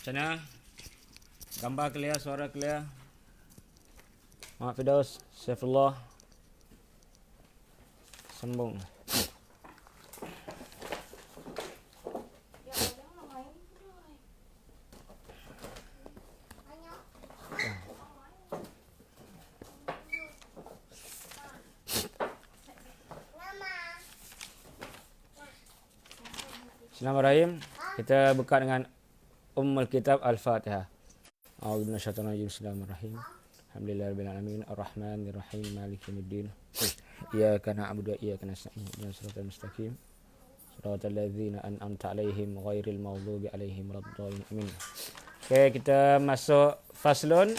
Macam mana? Gambar clear, suara clear. Muhammad Firdaus, Saifullah. Sambung. Bismillahirrahmanirrahim. Kita buka dengan Ummul Kitab Al-Fatihah. A'udzu minasyaitonir rajim. Bismillahirrahmanirrahim. Alhamdulillahirabbil alamin arrahmanir rahim maliki yaumiddin. Iyyaka na'budu wa iyyaka nasta'in. Ihdinas siratal mustaqim. Shiratal ladzina an'amta 'alaihim ghairil maghdubi 'alaihim waladdallin. Amin. Okey, kita masuk faslun.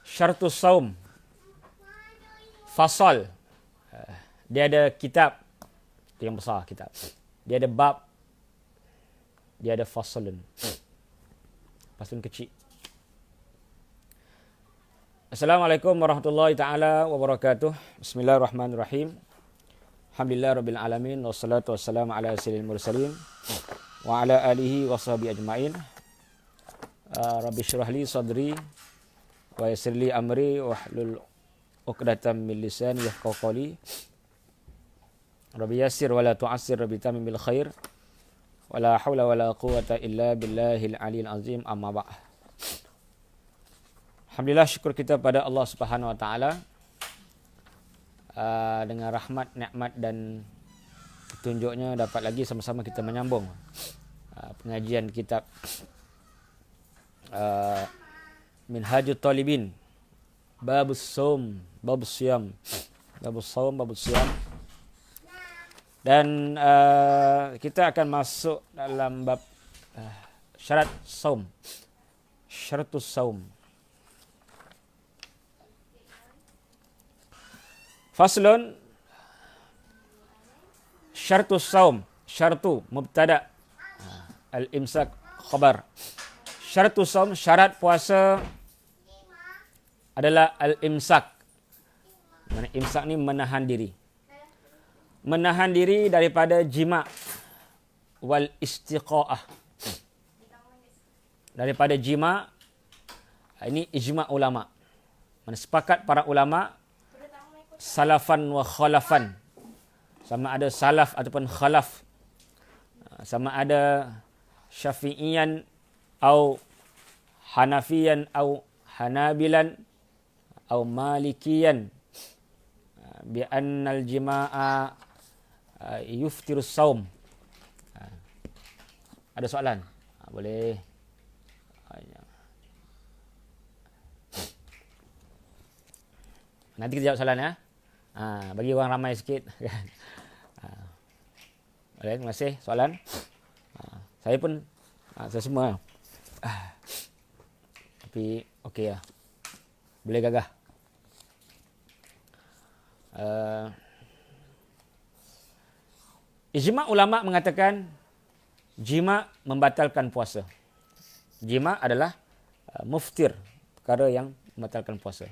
Syartus saum. Fasal. Dia ada kitab yang besar, kitab. Dia ada bab. Dia ada faslun. Faslun kecil. Assalamualaikum warahmatullahi taala wabarakatuh. Bismillahirrahmanirrahim. Alhamdulillahirabbil alamin wassalatu wassalamu ala sayyidil mursalin wa ala alihi washabihi ajmain. Rabbi shrah li sadri wa yassir li amri wahlul 'uqdatam min lisani yafqahu qawli. Rabbi yassir wa la tu'assir, Rabbi tamim bil khair. Wala haula wala quwata illa billahil aliyil azim, amma ba'd. Alhamdulillah, syukur kita pada Allah Subhanahu wa taala dengan rahmat, nikmat dan petunjuknya dapat lagi sama-sama kita menyambung pengajian kitab Minhajut Talibin, Babus Saum, Babus Siyam, Babus Saum, Babus Siyam. Dan kita akan masuk dalam bab syarat saum. Syaratus saum. Faslun syaratus saum. Syartu mubtada, al-imsak khabar. Syaratus saum, syarat puasa adalah al-imsak. Mana imsak ni menahan diri. Menahan diri daripada jima' wal istiqa'ah. Daripada jima', ini ijma' ulama'. Sepakat para ulama' salafan wa khalafan. Sama ada salaf ataupun khalaf. Sama ada syafi'iyan atau hanafiyan atau hanabilan atau malikiyan. Bi'annal jima'a yuftirus saum. Ada soalan? Boleh. Nanti kita jawab soalan ya. Bagi orang ramai sikit. Boleh, terima kasih. Soalan? Saya pun, saya semua. Tapi, okey lah. Boleh gagah. Ijma' ulama' mengatakan jima' membatalkan puasa. Jima' adalah muftir, perkara yang membatalkan puasa.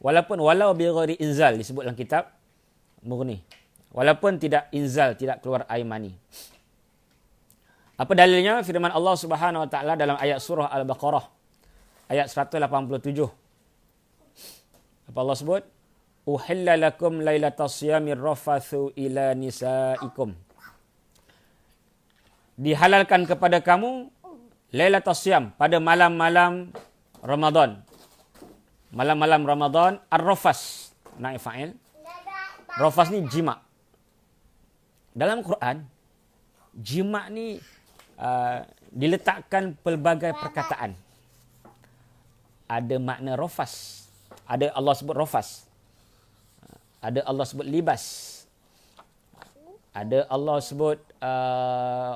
Walau bi ghairi inzal, disebut dalam kitab Mughni. Walaupun tidak inzal, tidak keluar air mani. Apa dalilnya? Firman Allah Subhanahu wa taala dalam ayat surah Al-Baqarah ayat 187. Apa Allah sebut? Uhilla lakum lailatas siyamir rafathu ila nisaikum. Dihalalkan kepada kamu lailatas siyam, pada malam-malam Ramadan. Malam-malam Ramadan, ar-rafas, naib fa'il. Rafas ni jima'. Dalam Quran, jima' ni diletakkan pelbagai perkataan. Ada makna rafas. Ada Allah sebut rafas. Ada Allah sebut libas. Ada Allah sebut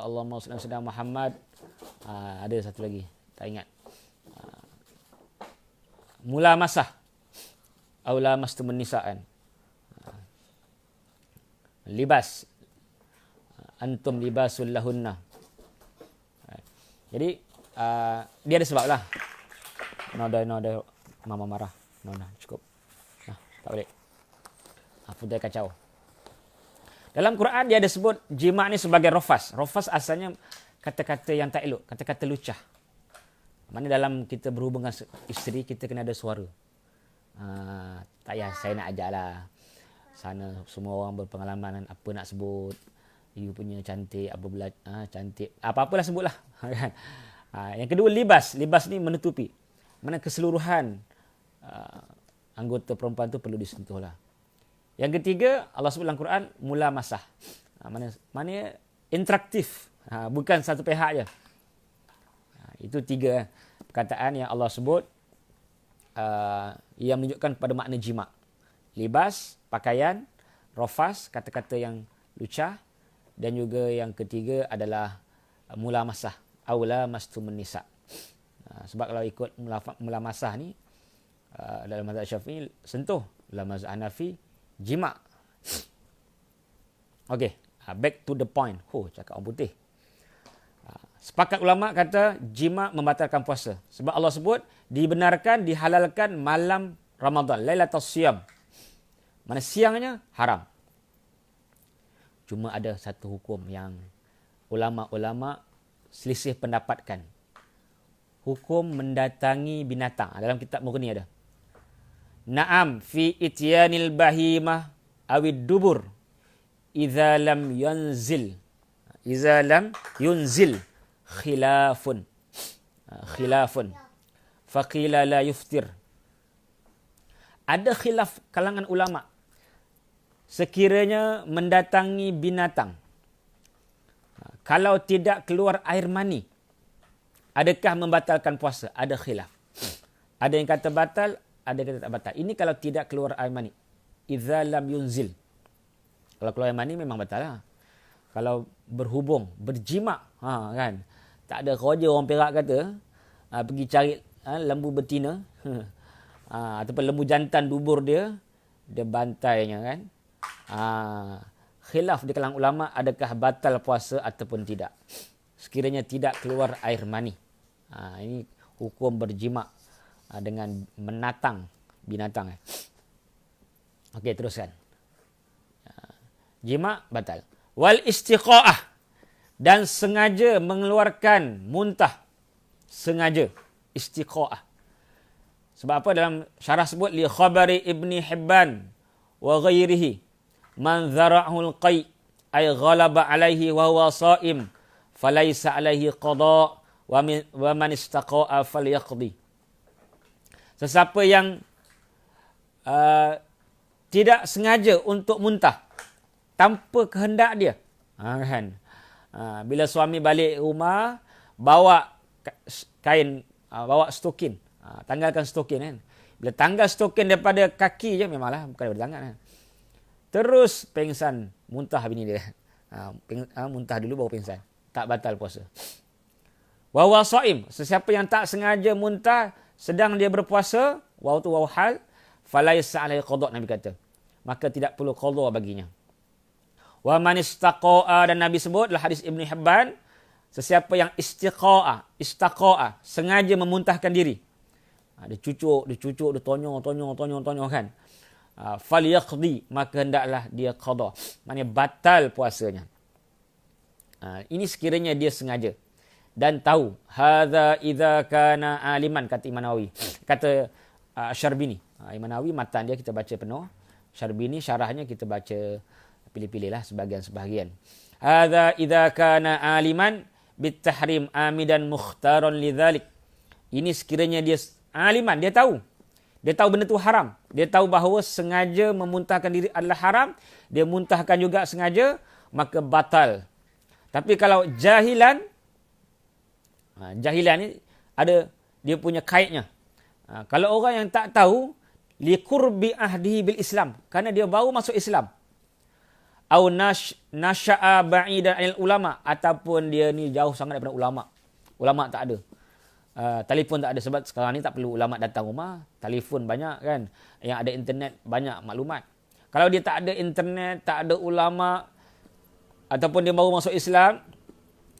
Allahumma shalli ala sayyidina Muhammad. Ada satu lagi, tak ingat. Mula masah. Aula mastumun nisa'an. Libas. Antum libasul lahunna. Jadi dia ada sebab lah. No ada mama marah. No, cukup. Tak boleh. Apa dia kacau. Dalam Quran dia ada sebut jima' ni sebagai rafas. Rafas asalnya kata-kata yang tak elok, kata-kata lucah. Mana dalam kita berhubung dengan isteri, kita kena ada suara. Tak payah saya nak ajak lah. Sana semua orang berpengalaman apa nak sebut. You punya cantik, cantik. Apa-apalah sebutlah. Yang kedua libas. Libas ni menutupi. Mana keseluruhan anggota perempuan tu perlu disentuh lah. Yang ketiga, Allah sebut dalam Quran, mula masah. Mana interaktif. Bukan satu pihak je. Itu 3 perkataan yang Allah sebut yang menunjukkan kepada makna jima'. Libas, pakaian, rafas, kata-kata yang lucah, dan juga yang ketiga adalah mula masah. Aula mastumun nisa'. Sebab kalau ikut mula masah ni, dalam mazhab Syafi'i, sentuh. Dalam mazhab Hanafi, jima'. Okey, back to the point. Cakap orang putih. Sepakat ulama kata jima' membatalkan puasa. Sebab Allah sebut dibenarkan, dihalalkan malam Ramadan, Lailatul Siyam. Mana siangnya haram. Cuma ada satu hukum yang ulama-ulama selisih pendapatkan. Hukum mendatangi binatang. Dalam kitab Mughni ada. Na'am fi ityanil bahimah awid dubur idza lam yunzil khilafun faqila la yuftir. Ada khilaf kalangan ulama sekiranya mendatangi binatang kalau tidak keluar air mani, adakah membatalkan puasa? Ada khilaf. Ada yang kata batal, ada yang kata tak batal. Ini kalau tidak keluar air mani. Idza lam yunzil. Kalau keluar air mani memang batal lah. Kalau berhubung, berjima' kan. Tak ada kerja orang Perak kata, pergi cari lembu betina, ataupun lembu jantan dubur dia bantainya kan. Khilaf di kalangan ulama, adakah batal puasa ataupun tidak. Sekiranya tidak keluar air mani. Ini hukum berjima' dengan menatang binatang. Okey, teruskan. Jima' batal. Wal istiqa'ah. Dan sengaja mengeluarkan muntah. Sengaja. Istiqa'ah. Sebab apa dalam syarah sebut li khabari Ibni Hibban wa ghairihi man zara'ul qai ay ghalaba alaihi wa huwa sha'im falaysa alaihi qada wa man istaqa'a falyaqdi. Sesiapa yang tidak sengaja untuk muntah tanpa kehendak dia, kan? Bila suami balik rumah bawa kain, bawa stokin, tanggalkan stokin kan. Bila tanggal stokin daripada kaki je, memanglah bukan daripada tangan kan. Terus pengsan, muntah bini dia. Muntah dulu baru pengsan. Tak batal puasa. Wa huwa shaim, sesiapa yang tak sengaja muntah sedang dia berpuasa, waw tu waw hal, falaisa alaihi qada, Nabi kata. Maka tidak perlu qada baginya. Wa man istaqa'a, dan Nabi sebut dalam hadis Ibnu Hibban, sesiapa yang istaqa'a, sengaja memuntahkan diri. Dia cucuk, dia tonyong kan. Falyaqdi, maka hendaklah dia qada. Maknanya batal puasanya. Ini sekiranya dia sengaja dan tahu. Hadza idza kana aliman, kata Imam Nawawi. Kata Syarbini. Imam Nawawi matan dia kita baca penuh. Syarbini syarahnya kita baca pilih-pilih lah sebahagian. Hadza idza kana aliman bitahrim amidan mukhtaran lidzalik. Ini sekiranya dia aliman, dia tahu. Dia tahu benda tu haram. Dia tahu bahawa sengaja memuntahkan diri adalah haram. Dia muntahkan juga sengaja, maka batal. Tapi kalau jahilan, jahilan ni ada dia punya kaitnya. Kalau orang yang tak tahu, liqurbi ahdihi bil Islam, kerana dia baru masuk Islam. Au nasya'a ba'idan anil ulama, ataupun dia ni jauh sangat daripada ulama. Ulama tak ada. Telefon tak ada, sebab sekarang ni tak perlu ulama datang rumah. Telefon banyak kan. Yang ada internet banyak maklumat. Kalau dia tak ada internet, tak ada ulama, ataupun dia baru masuk Islam,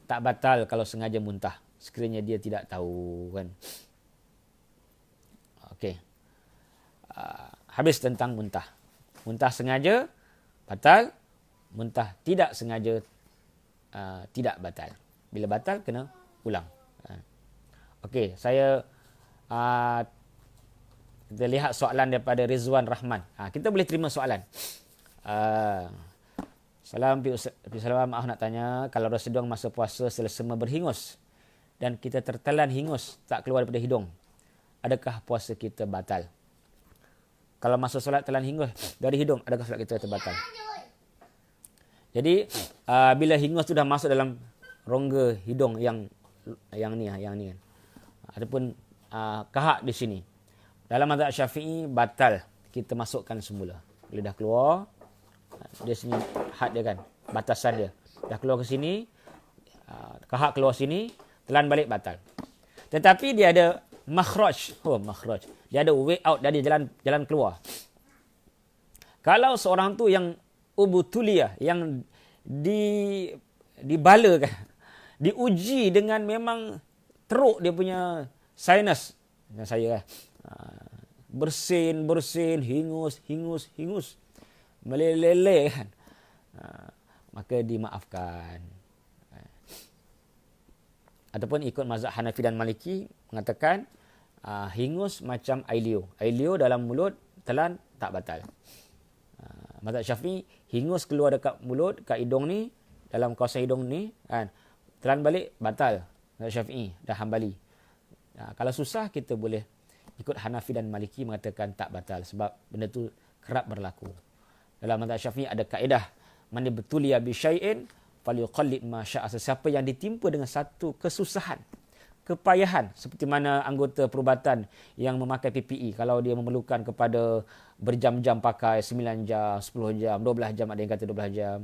tak batal kalau sengaja muntah. Sekiranya dia tidak tahu kan. Okey. Habis tentang muntah. Muntah sengaja batal. Muntah tidak sengaja tidak batal. Bila batal, kena ulang. Okey, saya kita lihat soalan daripada Rizwan Rahman. Kita boleh terima soalan. Salam, maaf nak tanya, kalau Rasulullah masa puasa selesema berhingus dan kita tertelan hingus tak keluar daripada hidung, adakah puasa kita batal? Kalau masa solat telan hingus dari hidung, adakah solat kita terbatal? Jadi bila hingus tu dah masuk dalam rongga hidung yang ni kan, ataupun kahak di sini, dalam mazhab Syafi'i batal kita masukkan semula. Bila dah keluar, dia sini had dia kan, batasan dia. Dah keluar ke sini, kahak keluar sini, telan balik batal. Tetapi dia ada makhraj. Makhraj. Dia ada way out dari jalan keluar. Kalau seorang tu yang ubutuliyah, yang dibalakan, diuji dengan memang teruk dia punya sinus, macam saya kan, bersin, hingus, meleleh kan, maka dimaafkan. Ataupun ikut mazhab Hanafi dan Maliki mengatakan hingus macam ailio. Ailio dalam mulut, telan tak batal. Mazhab Syafi'i, hingus keluar dekat mulut, kat hidung ni, dalam kawasan hidung ni kan, telan balik batal. Mazhab Syafi'i dan Hambali. Kalau susah, kita boleh ikut Hanafi dan Maliki mengatakan tak batal sebab benda tu kerap berlaku. Dalam mazhab Syafi'i ada kaedah, man betuliya bi syai'in falyuqallid ma syaa. Sesiapa yang ditimpa dengan satu kesusahan, kepayahan, seperti mana anggota perubatan yang memakai PPE, kalau dia memerlukan kepada berjam-jam pakai 9 jam, 10 jam, 12 jam, ada yang kata 12 jam,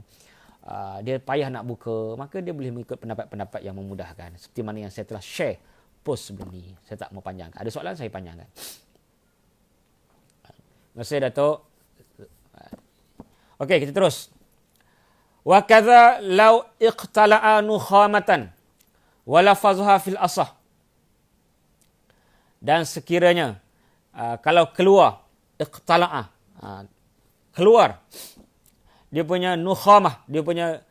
dia payah nak buka, maka dia boleh mengikut pendapat-pendapat yang memudahkan. Seperti mana yang saya telah share post sebelum ni. Saya tak mau panjangkan. Ada soalan, saya panjangkan. Terima kasih, Datuk. Okey, kita terus. Wa kadza law iqtala'a nukhamatan wa lafazha fil asah. Dan sekiranya kalau keluar iqtala'a, keluar dia punya nukhamah, dia punya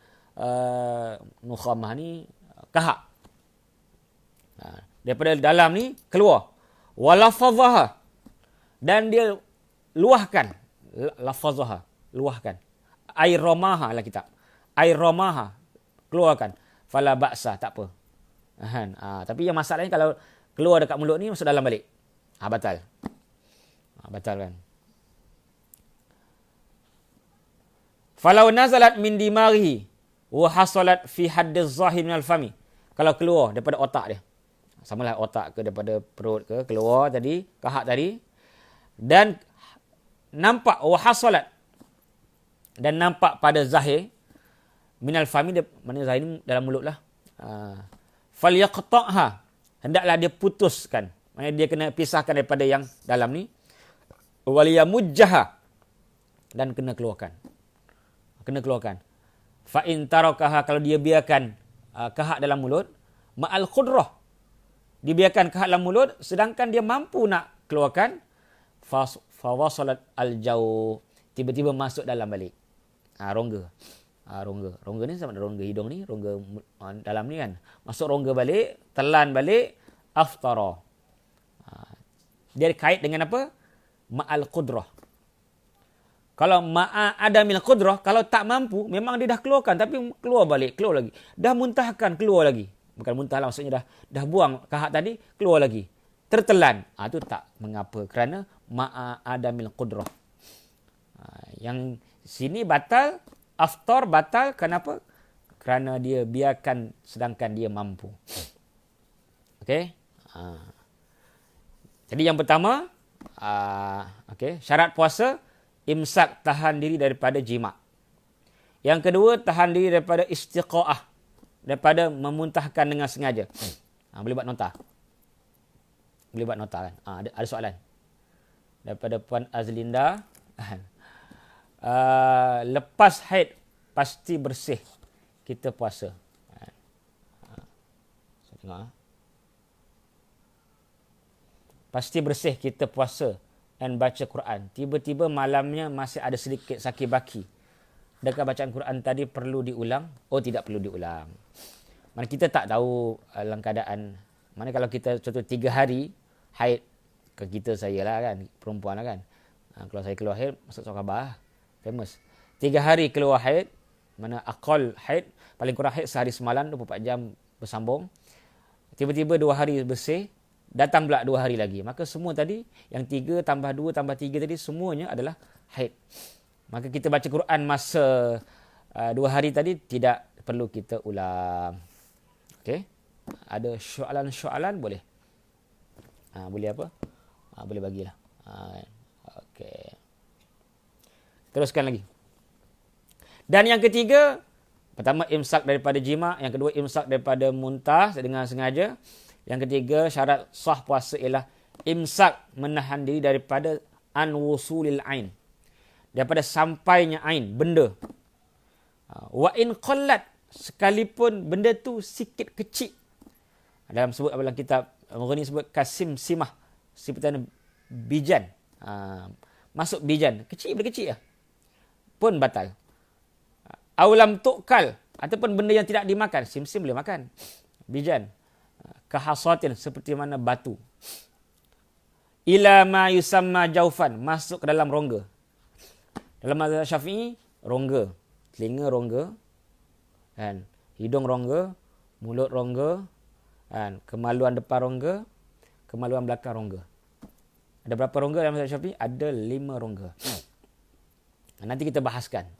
nukhamah ni kahak, daripada dalam ni keluar, wa lafazha, dan dia luahkan, lafazha, luahkan, air romaha lah kita, air romaha, keluarkan, fala ba'sa, tak apa. Tapi yang masalahnya kalau keluar dekat mulut ni, masuk dalam balik, batal. Batal kan. Falau nazalat min dimarihi wa hasalat fi haddiz zahir minal fami. Kalau keluar daripada otak dia, samalah otak ke daripada perut ke, keluar tadi, kahak tadi, dan nampak wa hasalat, dan nampak pada zahir minal fami, mana zahir ni dalam mulut lah, falyaqta'ha, hendaklah dia putuskan, maknanya dia kena pisahkan daripada yang dalam ni, waliyamujjaha, dan kena keluarkan, fa in tarakaha, kalau dia biarkan kahak dalam mulut, ma'al qudrah, dibiarkan kahak dalam mulut sedangkan dia mampu nak keluarkan, fa wasalat al jauh, tiba-tiba masuk dalam balik rongga. Rongga ni sama dengan rongga hidung ni, rongga dalam ni kan, masuk rongga balik, telan balik, aftara. Dia kait dengan apa? Ma'al qudrah. Kalau ma'a adamil qudrah, kalau tak mampu, memang dia dah keluarkan, tapi keluar balik, keluar lagi. Dah muntahkan, keluar lagi. Bukan muntah lah, maksudnya dah buang kahak tadi, keluar lagi. Tertelan. Itu tak mengapa, kerana ma'a adamil qudrah. Yang sini batal, aftar batal, kenapa? Kerana dia biarkan sedangkan dia mampu. Okey? Jadi yang pertama, syarat puasa, imsak, tahan diri daripada jima'. Yang kedua, tahan diri daripada istiqa'ah, daripada memuntahkan dengan sengaja. Boleh buat nota. Boleh buat nota kan. Ada soalan daripada Puan Azlinda. Lepas haid pasti bersih kita puasa. Saya tengok. Pasti bersih kita puasa dan baca Quran. Tiba-tiba malamnya masih ada sedikit sakit baki. adakah bacaan Quran tadi perlu diulang? Oh, tidak perlu diulang. Mana kita tak tahu dalam keadaan, mana kalau kita contoh 3 hari haid, ke kita saya lah kan, perempuan lah kan. Kalau saya keluar haid, masuk surah Khabar, famous. 3 hari keluar haid, mana aqal haid, paling kurang haid sehari semalam, 24 jam bersambung. Tiba-tiba 2 hari bersih, datang pula 2 hari lagi. Maka semua tadi, yang 3 tambah 2 tambah 3 tadi, semuanya adalah haid. Maka kita baca Quran masa 2 hari tadi, tidak perlu kita ulang. Okey. Ada soalan-soalan boleh? Boleh apa? Boleh bagilah. Okey. Teruskan lagi. Dan yang ketiga, pertama imsak daripada jima, yang kedua imsak daripada muntah dengan sengaja. Yang ketiga, syarat sah puasa ialah imsak, menahan diri daripada an-wusulil ain, daripada sampainya ain, benda. Wa in qallat, sekalipun benda tu sikit kecil. Dalam sebut dalam kitab Mughni sebut kasim simah, seperti bijan. Masuk bijan, kecil lah. Pun batal. Aulam tu'kal, ataupun benda yang tidak dimakan, sim-sim boleh makan. Bijan. Kahasatin, seperti mana batu. Ila ma yusamma jaufan, masuk ke dalam rongga. Dalam mazhab Syafi'i, rongga. Telinga rongga, kan? Hidung rongga, mulut rongga, kan? Kemaluan depan rongga, kemaluan belakang rongga. Ada berapa rongga dalam mazhab Syafi'i? Ada 5 rongga. Nanti kita bahaskan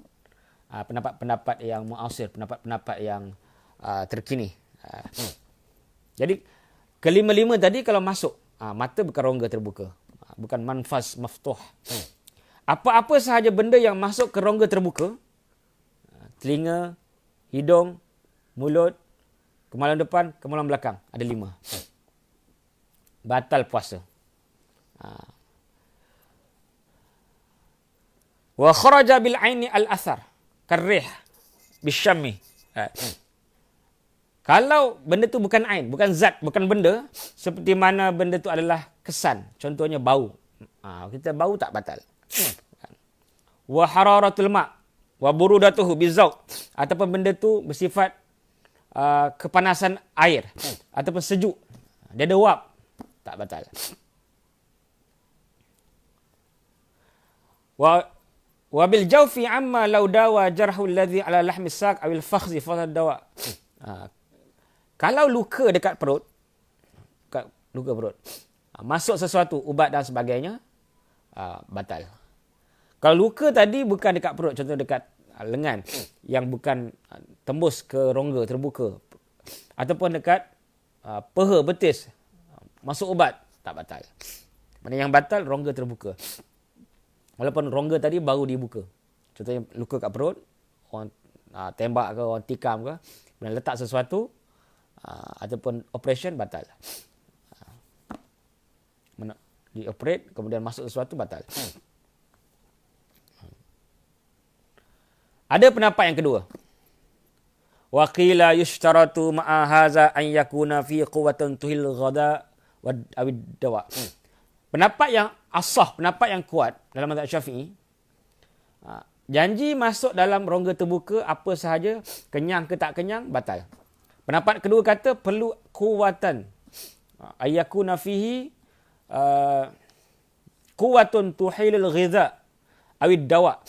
pendapat-pendapat yang muasir, pendapat-pendapat yang terkini. Jadi kelima-lima tadi kalau masuk, mata bukan rongga terbuka, bukan manfas maftuh. Apa-apa sahaja benda yang masuk ke rongga terbuka, telinga, hidung, mulut, kemaluan depan, kemaluan belakang, ada 5. Batal puasa. Wa kharaja bil aini al athar karih bisyami. Kalau benda tu bukan ain, bukan zat, bukan benda, seperti mana benda tu adalah kesan, contohnya bau. Kita bau tak batal. Wa hararatul ma wa burudatuhu bizauq, ataupun benda tu bersifat kepanasan air ataupun sejuk, dia ada wap, tak batal. Wa bil jawfi amma law dawa jarhu alladhi ala lahmi saq awil fakhzi fa dawa. Kalau luka dekat perut, luka perut, masuk sesuatu ubat dan sebagainya, batal. Kalau luka tadi bukan dekat perut, contoh dekat lengan yang bukan tembus ke rongga terbuka, ataupun dekat peha betis, masuk ubat, tak batal. Mana yang batal rongga terbuka. Walaupun rongga tadi baru dibuka. Contohnya luka kat perut, orang tembak ke, orang tikam ke, kemudian letak sesuatu, ataupun operation, batal. Dioperate, kemudian masuk sesuatu, batal. Ada pendapat yang kedua. Wa qila yushtaratu ma'a hadza an yakuna fi quwwatin tuhil ghada wa awid dawa. Pendapat yang asah, pendapat yang kuat dalam mazhab Syafi'i, janji masuk dalam rongga terbuka apa sahaja, kenyang ke tak kenyang, batal. Pendapat kedua kata perlu kuwatan, ayakuna fihi kuwatun tuhilul ghidha awid dawa.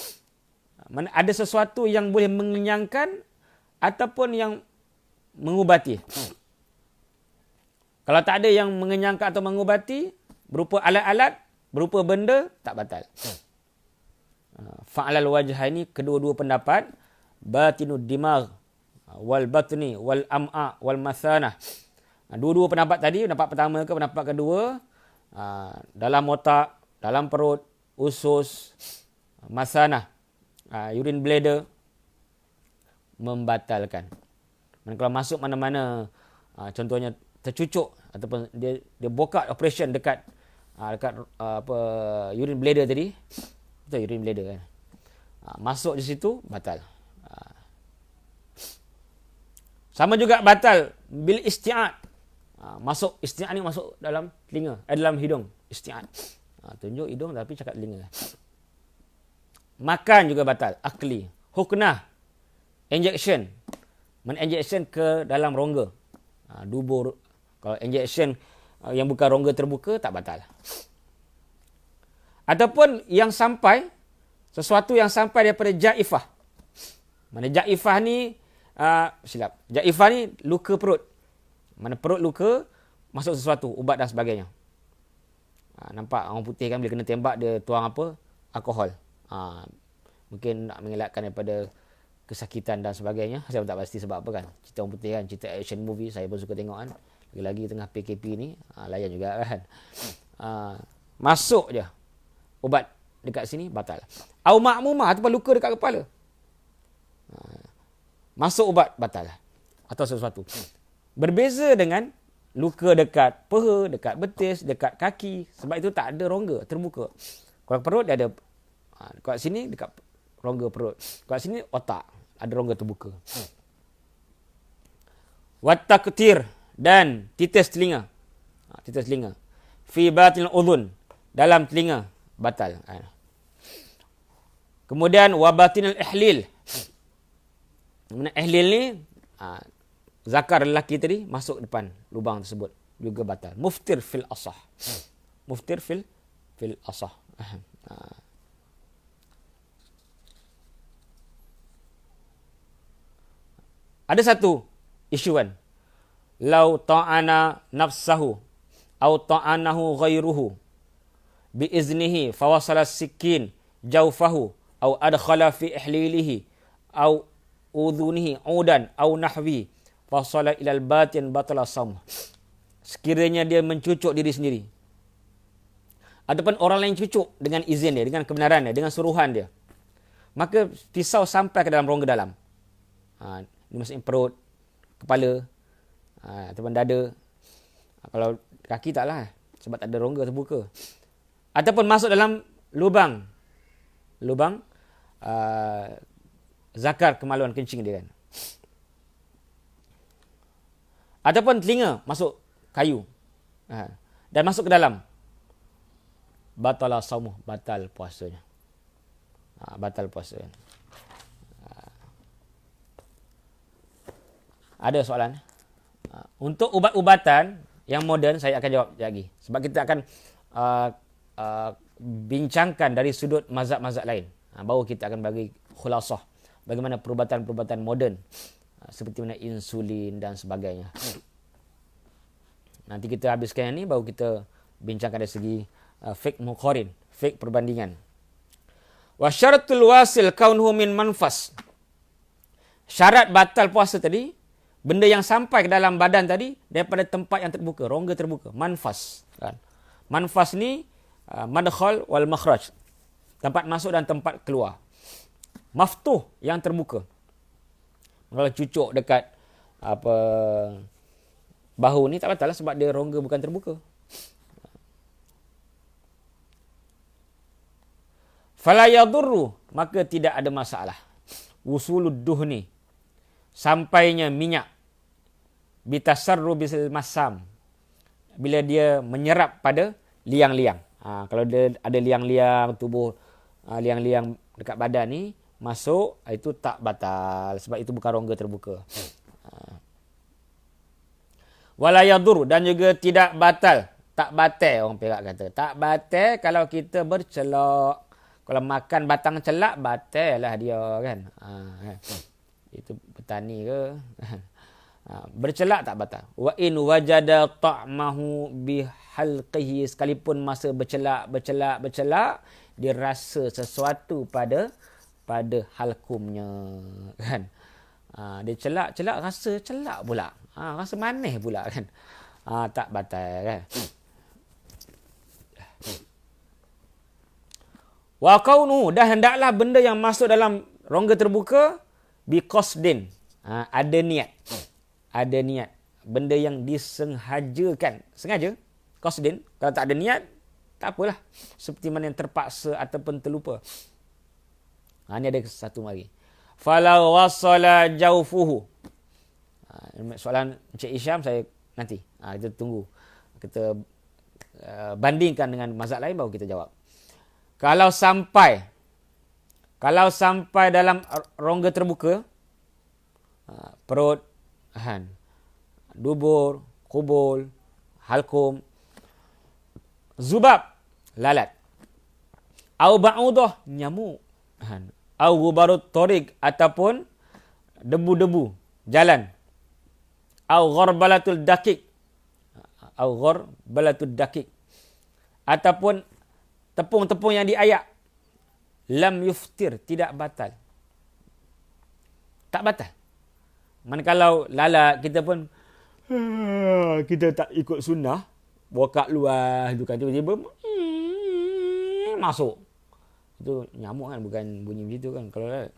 Mana ada sesuatu yang boleh mengenyangkan ataupun yang mengubati. Kalau tak ada yang mengenyangkan atau mengubati, berupa alat-alat, berupa benda, tak batal. Fa'alal wajhaini, kedua-dua pendapat, batinud dimagh wal batni wal am'a wal mathanah. Dua-dua pendapat tadi, pendapat pertama ke pendapat kedua, dalam otak, dalam perut, usus, mathanah, urine bladder, membatalkan. Kalau masuk mana-mana, contohnya tercucuk ataupun dia bokak operation dekat urine bladder tadi, betul urine bladder kan, masuk di situ, batal. Sama juga batal bil isti'ad. Masuk isti'ad ni masuk dalam telinga, dalam hidung, isti'ad. Tunjuk hidung tapi cakap telinga. Makan juga batal, akli, huknah, injection, menginjection ke dalam rongga. Dubur, kalau injection yang bukan rongga terbuka, tak batal. Ataupun yang sampai, sesuatu yang sampai daripada jaifah. Mana jaifah ni, jaifah ni luka perut. Mana perut luka, masuk sesuatu, ubat dan sebagainya. Nampak orang putih kan bila kena tembak, dia tuang apa? Alkohol. Mungkin nak mengelakkan daripada kesakitan dan sebagainya. Saya pun tak pasti sebab apa kan. Cerita orang putih kan, cerita action movie, saya pun suka tengok kan. Lagi-lagi tengah PKP ni, layan juga kan. Masuk je ubat dekat sini, batal. Au ma'mumah, ataupun luka dekat kepala. Masuk ubat, batal. Atau sesuatu. Berbeza dengan luka dekat peha, dekat betis, dekat kaki. Sebab itu tak ada rongga terbuka. Kalau perut dia ada, kat sini dekat rongga perut. Kat sini otak, ada rongga terbuka. Wattaqtir, dan titis telinga. Titis telinga. Fi batil udhun, dalam telinga, batal. Kemudian wabatinal ihlil. Ihlil ni, zakar lelaki tadi masuk depan lubang tersebut, juga batal. Muftir fil asah. Muftir fil asah. Ada satu isu kan. Lau ta'ana nafsahu au ta'anahu ghairuhu bi iznihi fawasala sikin jawfahu au adkhala fi ihlilihi au udhunihi udan au nahwi fasala ilal batin batala sam. Sekiranya dia mencucuk diri sendiri, ataupun orang lain cucuk dengan izin dia, dengan kebenaran dia, dengan suruhan dia, maka pisau sampai ke dalam rongga dalam. Ini maksudnya perut, kepala, ataupun dada. Kalau kaki taklah, sebab tak ada rongga terbuka. Ataupun masuk dalam lubang zakar kemaluan kencing dia kan. Ataupun telinga masuk kayu, dan masuk ke dalam, batala saumuh, batal puasanya. Batal puasa. Ada soalan? Untuk ubat-ubatan yang moden saya akan jawab lagi. Sebab kita akan bincangkan dari sudut mazhab-mazhab lain. Baru kita akan bagi khulasah bagaimana perubatan-perubatan moden, seperti mana insulin dan sebagainya. Nanti kita habiskan yang ni, baru kita bincangkan dari segi fiqh muqarin, fiqh perbandingan. Wa syaratul wasil kaunuhu min manfas. Syarat batal puasa tadi, benda yang sampai ke dalam badan tadi daripada tempat yang terbuka, rongga terbuka, manfas kan. Manfas ni madkhal wal makhraj, tempat masuk dan tempat keluar. Maftuh, yang terbuka. Kalau cucuk dekat bahu ni tak batal lah, sebab dia rongga bukan terbuka. Fala yadurru, maka tidak ada masalah. Wusulud duhni, sampainya minyak, bitasarru bisil masam, bila dia menyerap pada liang-liang. Kalau dia ada liang-liang tubuh, liang-liang dekat badan ni masuk, itu tak batal, sebab itu bukan rongga terbuka. Wala yadur, dan juga tidak batal, tak batal, orang Perak kata tak batal kalau kita bercelak. Kalau makan batang celak, batal lah dia kan. Itu petani ke. Bercelak tak batal. Wa in wajada ta'mahu bihalqihi, sekalipun masa bercelak, dia rasa sesuatu pada halkumnya kan. Dia celak rasa celak pula. Rasa manis pula kan. Tak batal kan. Wa kaunu, dah hendaklah benda yang masuk dalam rongga terbuka biqasdin, ada niat. Ada niat. Benda yang disengajakan. Sengaja. Qasdin. Kalau tak ada niat, tak apalah. Seperti mana yang terpaksa ataupun terlupa. Ini ada satu lagi. Fala wasala jaufuhu. Soalan Encik Isyam saya nanti. Kita tunggu. Kita bandingkan dengan mazhab lain, baru kita jawab. Kalau sampai Kalau sampai dalam rongga terbuka, perut, dubur, kubul, halkum, zubab, lalat. Au ba'udah, nyamuk. Au gubarut tariq, ataupun debu-debu jalan. Au gharbalatul daqiq. Au gharbalatul daqiq. Ataupun tepung-tepung yang diayak. Lam yuftir, tidak batal. Tak batal. Manakala lalat kita pun kita tak ikut sunnah, buka luar tu kan, tiba-tiba masuk. Itu nyamuk kan, bukan bunyi begitu kan kalau lalat.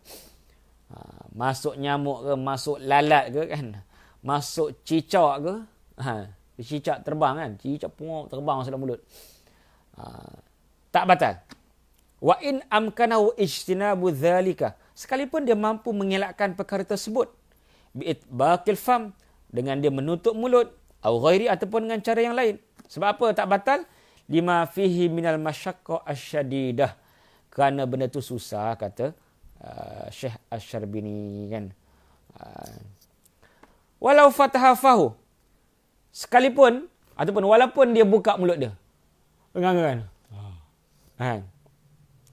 Masuk nyamuk ke, masuk lalat ke kan, masuk cicak ke, cicak terbang kan, cicak punguk terbang masuk dalam mulut. Tak batal. Wa in amkanahu ijtinabu dzalika, sekalipun dia mampu mengelakkan perkara tersebut, bi'itbaqil fam, dengan dia menutup mulut, au ghairi, ataupun dengan cara yang lain. Sebab apa tak batal? Lima fihi minal masyaqqah asyadidah, kerana benda tu susah, kata Syekh Asy-Syarbini kan. Walau fataha fahu, sekalipun ataupun walaupun dia buka mulut dia. Kan?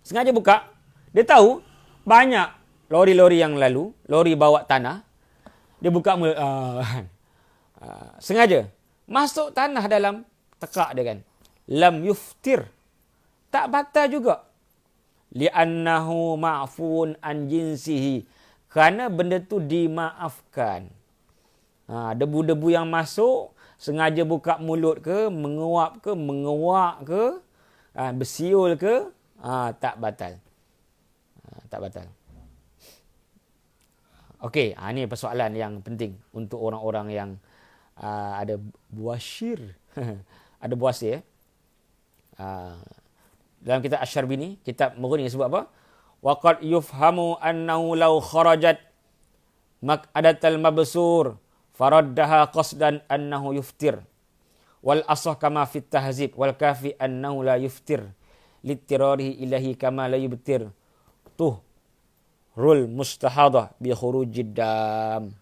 Sengaja buka, dia tahu banyak lori-lori yang lalu, lori bawa tanah, dia buka mulut, sengaja masuk tanah dalam tekak dia kan. Lam yuftir, tak batal juga. Li'annahu ma'fun an jinsihi, kerana benda tu dimaafkan. Debu-debu yang masuk, sengaja buka mulut ke, menguap ke, menguak ke, bersiul ke, tak batal. Tak batal. Okey, ini persoalan yang penting untuk orang-orang yang ada buasir. Ada buasir. Dalam kitab Asy-Syarbini, kitab Mughni, sebut apa? Waqad yufhamu annahu law kharajat maq'adatal mabsur faraddaha qasdan annahu yuftir. Wal asah kama fit tahzib wal kafi annahu la yuftir litirarihi ilahi kama la yubtir rul mustahadah bi khurujid dam.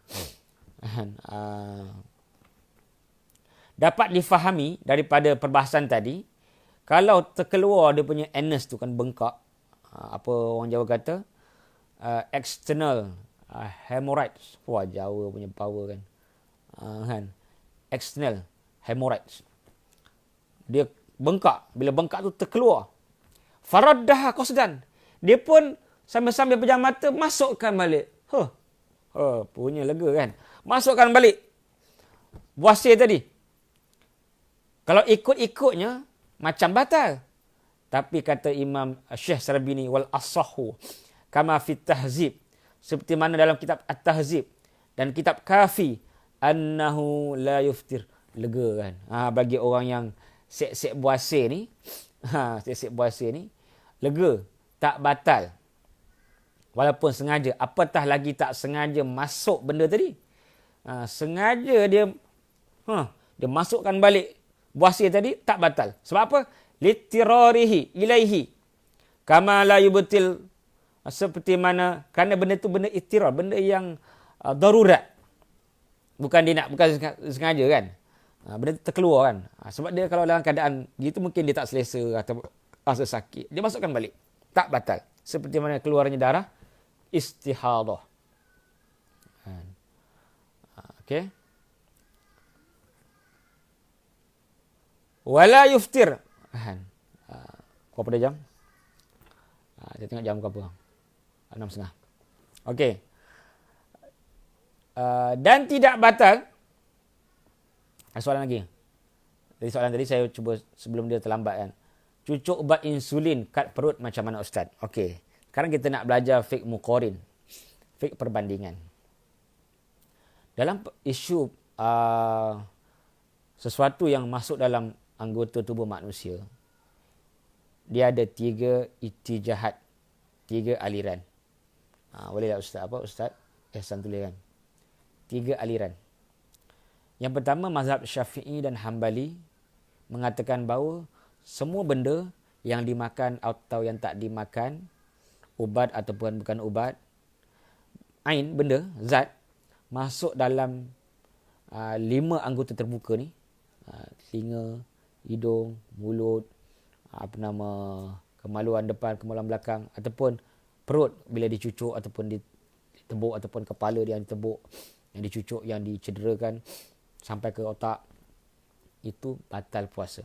Dapat difahami daripada perbahasan tadi, kalau terkeluar dia punya anus tu kan, bengkak, apa orang Jawa kata, external hemorrhoids. Wah, Jawa punya power kan. Kan, external hemorrhoids, dia bengkak. Bila bengkak tu terkeluar, faraddah qasdan, dia pun sambil-sambil pejam mata masukkan balik. Punya lega kan, masukkan balik buasir tadi. Kalau ikut-ikutnya macam batal. Tapi kata Imam Syekh Syarbini, wal asahu kama fit tahzib, seperti mana dalam kitab At-Tahzib dan kitab Kafi, annahu la yuftir, lega kan. Bagi orang yang sek-sek buasir ni, sek-sek buasir ni lega, tak batal. Walaupun sengaja, apatah lagi tak sengaja masuk benda tadi. Sengaja dia masukkan balik buasir tadi, tak batal. Sebab apa? Litirarihi ilaihi kama la yubtil, seperti mana, kerana benda tu benda ittirar, benda yang darurat. Bukan sengaja kan. Benda tu terkeluar kan. Sebab dia kalau dalam keadaan gitu mungkin dia tak selesa atau rasa sakit, dia masukkan balik, tak batal. Seperti mana keluarnya darah istihadah. Okey. Wala yuftir. Berapa dah jam? Saya tengok jam berapa. 6.30. Okey. Dan tidak batal. Soalan lagi. Dari soalan tadi saya cuba sebelum dia terlambat kan. Cucuk ubat insulin kat perut macam mana Ustaz? Okey. Sekarang kita nak belajar fiqh muqarin. Fiqh perbandingan. Dalam isu sesuatu yang masuk dalam anggota tubuh manusia, dia ada 3 itijahat, 3 aliran. Boleh tak Ustaz? Apa Ustaz Ihsan tuliskan? 3 aliran. Yang pertama, mazhab Syafi'i dan Hambali mengatakan bahawa semua benda yang dimakan atau yang tak dimakan ubat ataupun bukan ubat, ain, benda, zat, masuk dalam 5 anggota terbuka ni, telinga, hidung, mulut, kemaluan depan, kemaluan belakang, ataupun perut bila dicucuk ataupun ditebuk, ataupun kepala dia yang ditebuk, yang dicucuk, yang dicederakan sampai ke otak, itu batal puasa.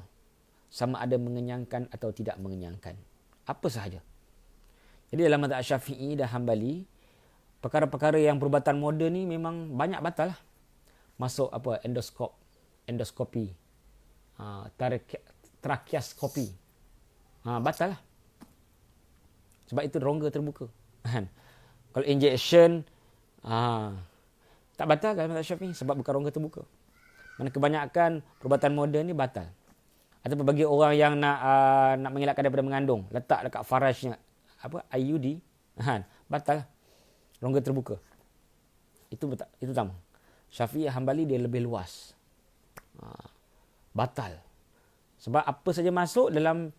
Sama ada mengenyangkan atau tidak mengenyangkan. Apa sahaja. Jadi dalam mazhab Syafi'i dan Hambali, perkara-perkara yang perubatan moden ni memang banyak batal lah. Masuk endoskopi, trakiaskopi, batal lah. Sebab itu rongga terbuka. Kalau injection, tak batal dalam mazhab Syafi'i sebab bukan rongga terbuka. Mana kebanyakan perubatan moden ni batal. Ataupun bagi orang yang nak mengelakkan daripada mengandung, letak dekat farajnya IUD, batal lah. Rongga terbuka. Itu sama. Syafi'i, Hambali dia lebih luas. Batal. Sebab apa saja masuk dalam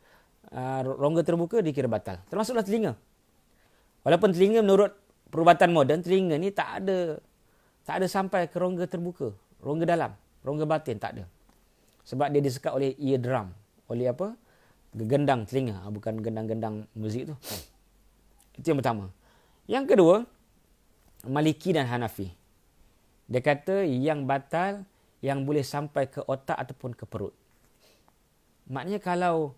rongga terbuka dikira batal. Termasuklah telinga. Walaupun telinga menurut perubatan moden, telinga ni tak ada sampai ke rongga terbuka. Rongga dalam, rongga batin tak ada. Sebab dia disekat oleh eardrum. Oleh gendang telinga. Bukan gendang-gendang muzik tu. Itu yang pertama. Yang kedua, Maliki dan Hanafi. Dia kata yang batal, yang boleh sampai ke otak ataupun ke perut. Maknanya kalau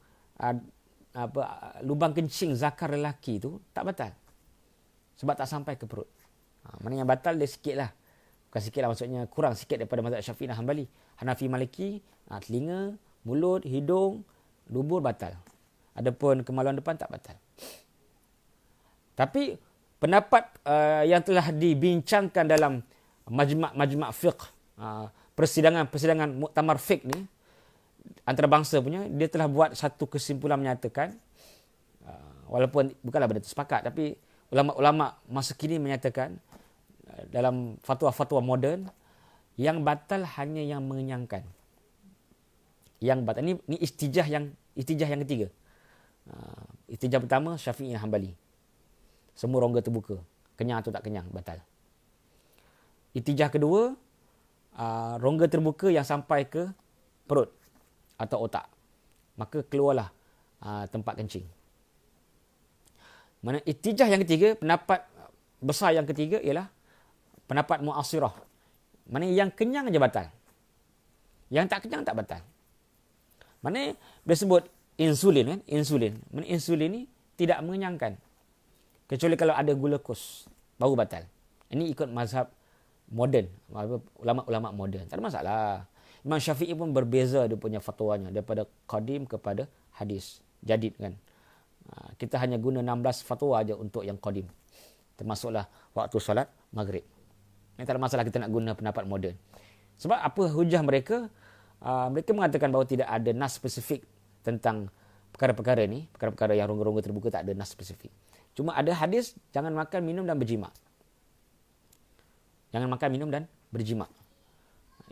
lubang kencing zakar lelaki tu, tak batal. Sebab tak sampai ke perut. Maknanya yang batal dia sikit lah. Bukan sikit lah, maksudnya kurang sikit daripada mazhab Syafi'i dan Hambali. Hanafi, Maliki, telinga, mulut, hidung, dubur batal. Adapun kemaluan depan tak batal. Tapi pendapat yang telah dibincangkan dalam majma' fiqh, persidangan muktamar fiqh ni, antarabangsa punya, dia telah buat satu kesimpulan menyatakan, walaupun bukanlah benda tersepakat, tapi ulama-ulama masa kini menyatakan dalam fatwa-fatwa moden, yang batal hanya yang mengenyangkan. Yang batal ni istijah yang ketiga. Istijah pertama Syafi'i dan Hambali. Semua rongga terbuka. Kenyang atau tak kenyang, batal. Istijah kedua, rongga terbuka yang sampai ke perut atau otak. Maka keluarlah tempat kencing. Mana istijah yang ketiga, pendapat besar yang ketiga ialah pendapat mu'asirah. Mana yang kenyang aja batal. Yang tak kenyang tak batal. Mana dia sebut insulin kan? Mana insulin ni tidak mengenyangkan. Kecuali kalau ada gulukos, baru batal. Ini ikut mazhab moden, ulama-ulama moden. Tak ada masalah. Imam Syafi'i pun berbeza dia punya fatwanya daripada qadim kepada hadis jadid kan. Kita hanya guna 16 fatwa aja untuk yang qadim. Termasuklah waktu solat maghrib. Ini tak ada masalah kita nak guna pendapat moden. Sebab apa hujah mereka? Mereka mengatakan bahawa tidak ada nas spesifik tentang perkara-perkara ni. Perkara-perkara yang rongga-rongga terbuka tak ada nas spesifik. Cuma ada hadis, jangan makan, minum dan berjima. Jangan makan, minum dan berjima.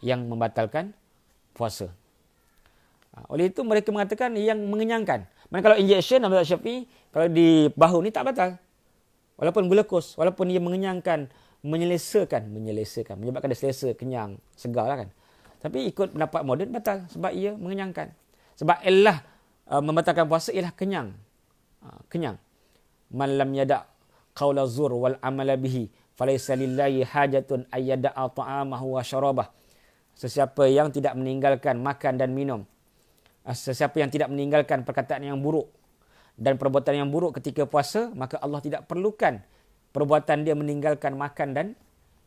Yang membatalkan puasa. Oleh itu mereka mengatakan yang mengenyangkan. Mana kalau injection dalam mazhab Syafi'i, kalau di bahu ni tak batal. Walaupun gulukos, walaupun dia mengenyangkan, menyelesaikan, menyebabkan dia selesa, kenyang, segar lah kan. Tapi ikut pendapat moden batal sebab ia mengenyangkan. Sebab elah membatalkan puasa ialah kenyang. Kenyang. Man lam yada' qawla zur wal amala bihi falaysa lillahi hajatun ayyada'a ta'amahu wa syarabah. Sesiapa yang tidak meninggalkan makan dan minum. Sesiapa yang tidak meninggalkan perkataan yang buruk dan perbuatan yang buruk ketika puasa, maka Allah tidak perlukan perbuatan dia meninggalkan makan dan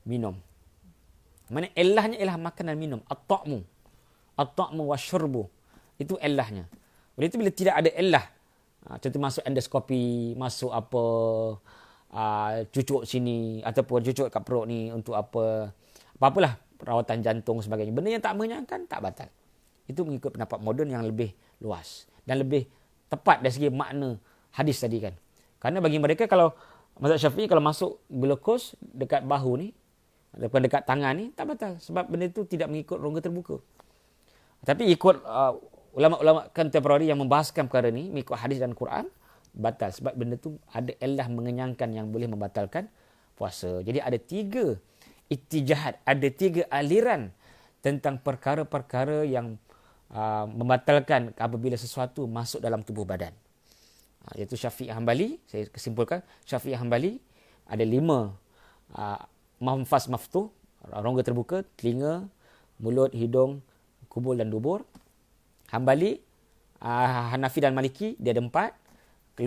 minum. Mana elahnya ialah makan dan minum. At-ta'mu wa syurbu. Itu elahnya. Oleh itu bila tidak ada elah, contoh masuk endoskopi, masuk cucuk sini ataupun cucuk kat perut ni untuk apa-apalah perawatan jantung sebagainya. Benda yang tak mengenyangkan tak batal. Itu mengikut pendapat moden yang lebih luas dan lebih tepat dari segi makna hadis tadi kan. Karena bagi mereka kalau mazhab Syafi'i kalau masuk glukos dekat bahu ni ataupun dekat tangan ni tak batal sebab benda itu tidak mengikut rongga terbuka. Tapi ikut ulama-ulama contemporary yang membahaskan perkara ni mengikut hadis dan Quran, batal. Sebab benda tu ada ilah mengenyangkan yang boleh membatalkan puasa. Jadi ada 3 ittijahat, ada 3 aliran tentang perkara-perkara yang membatalkan apabila sesuatu masuk dalam tubuh badan. Iaitu Syafi'i Hanbali, saya kesimpulkan, Syafi'i Hanbali ada 5 manfas maftuh, rongga terbuka, telinga, mulut, hidung, kubul dan dubur. Hanbali, Hanafi dan Maliki dia ada 4,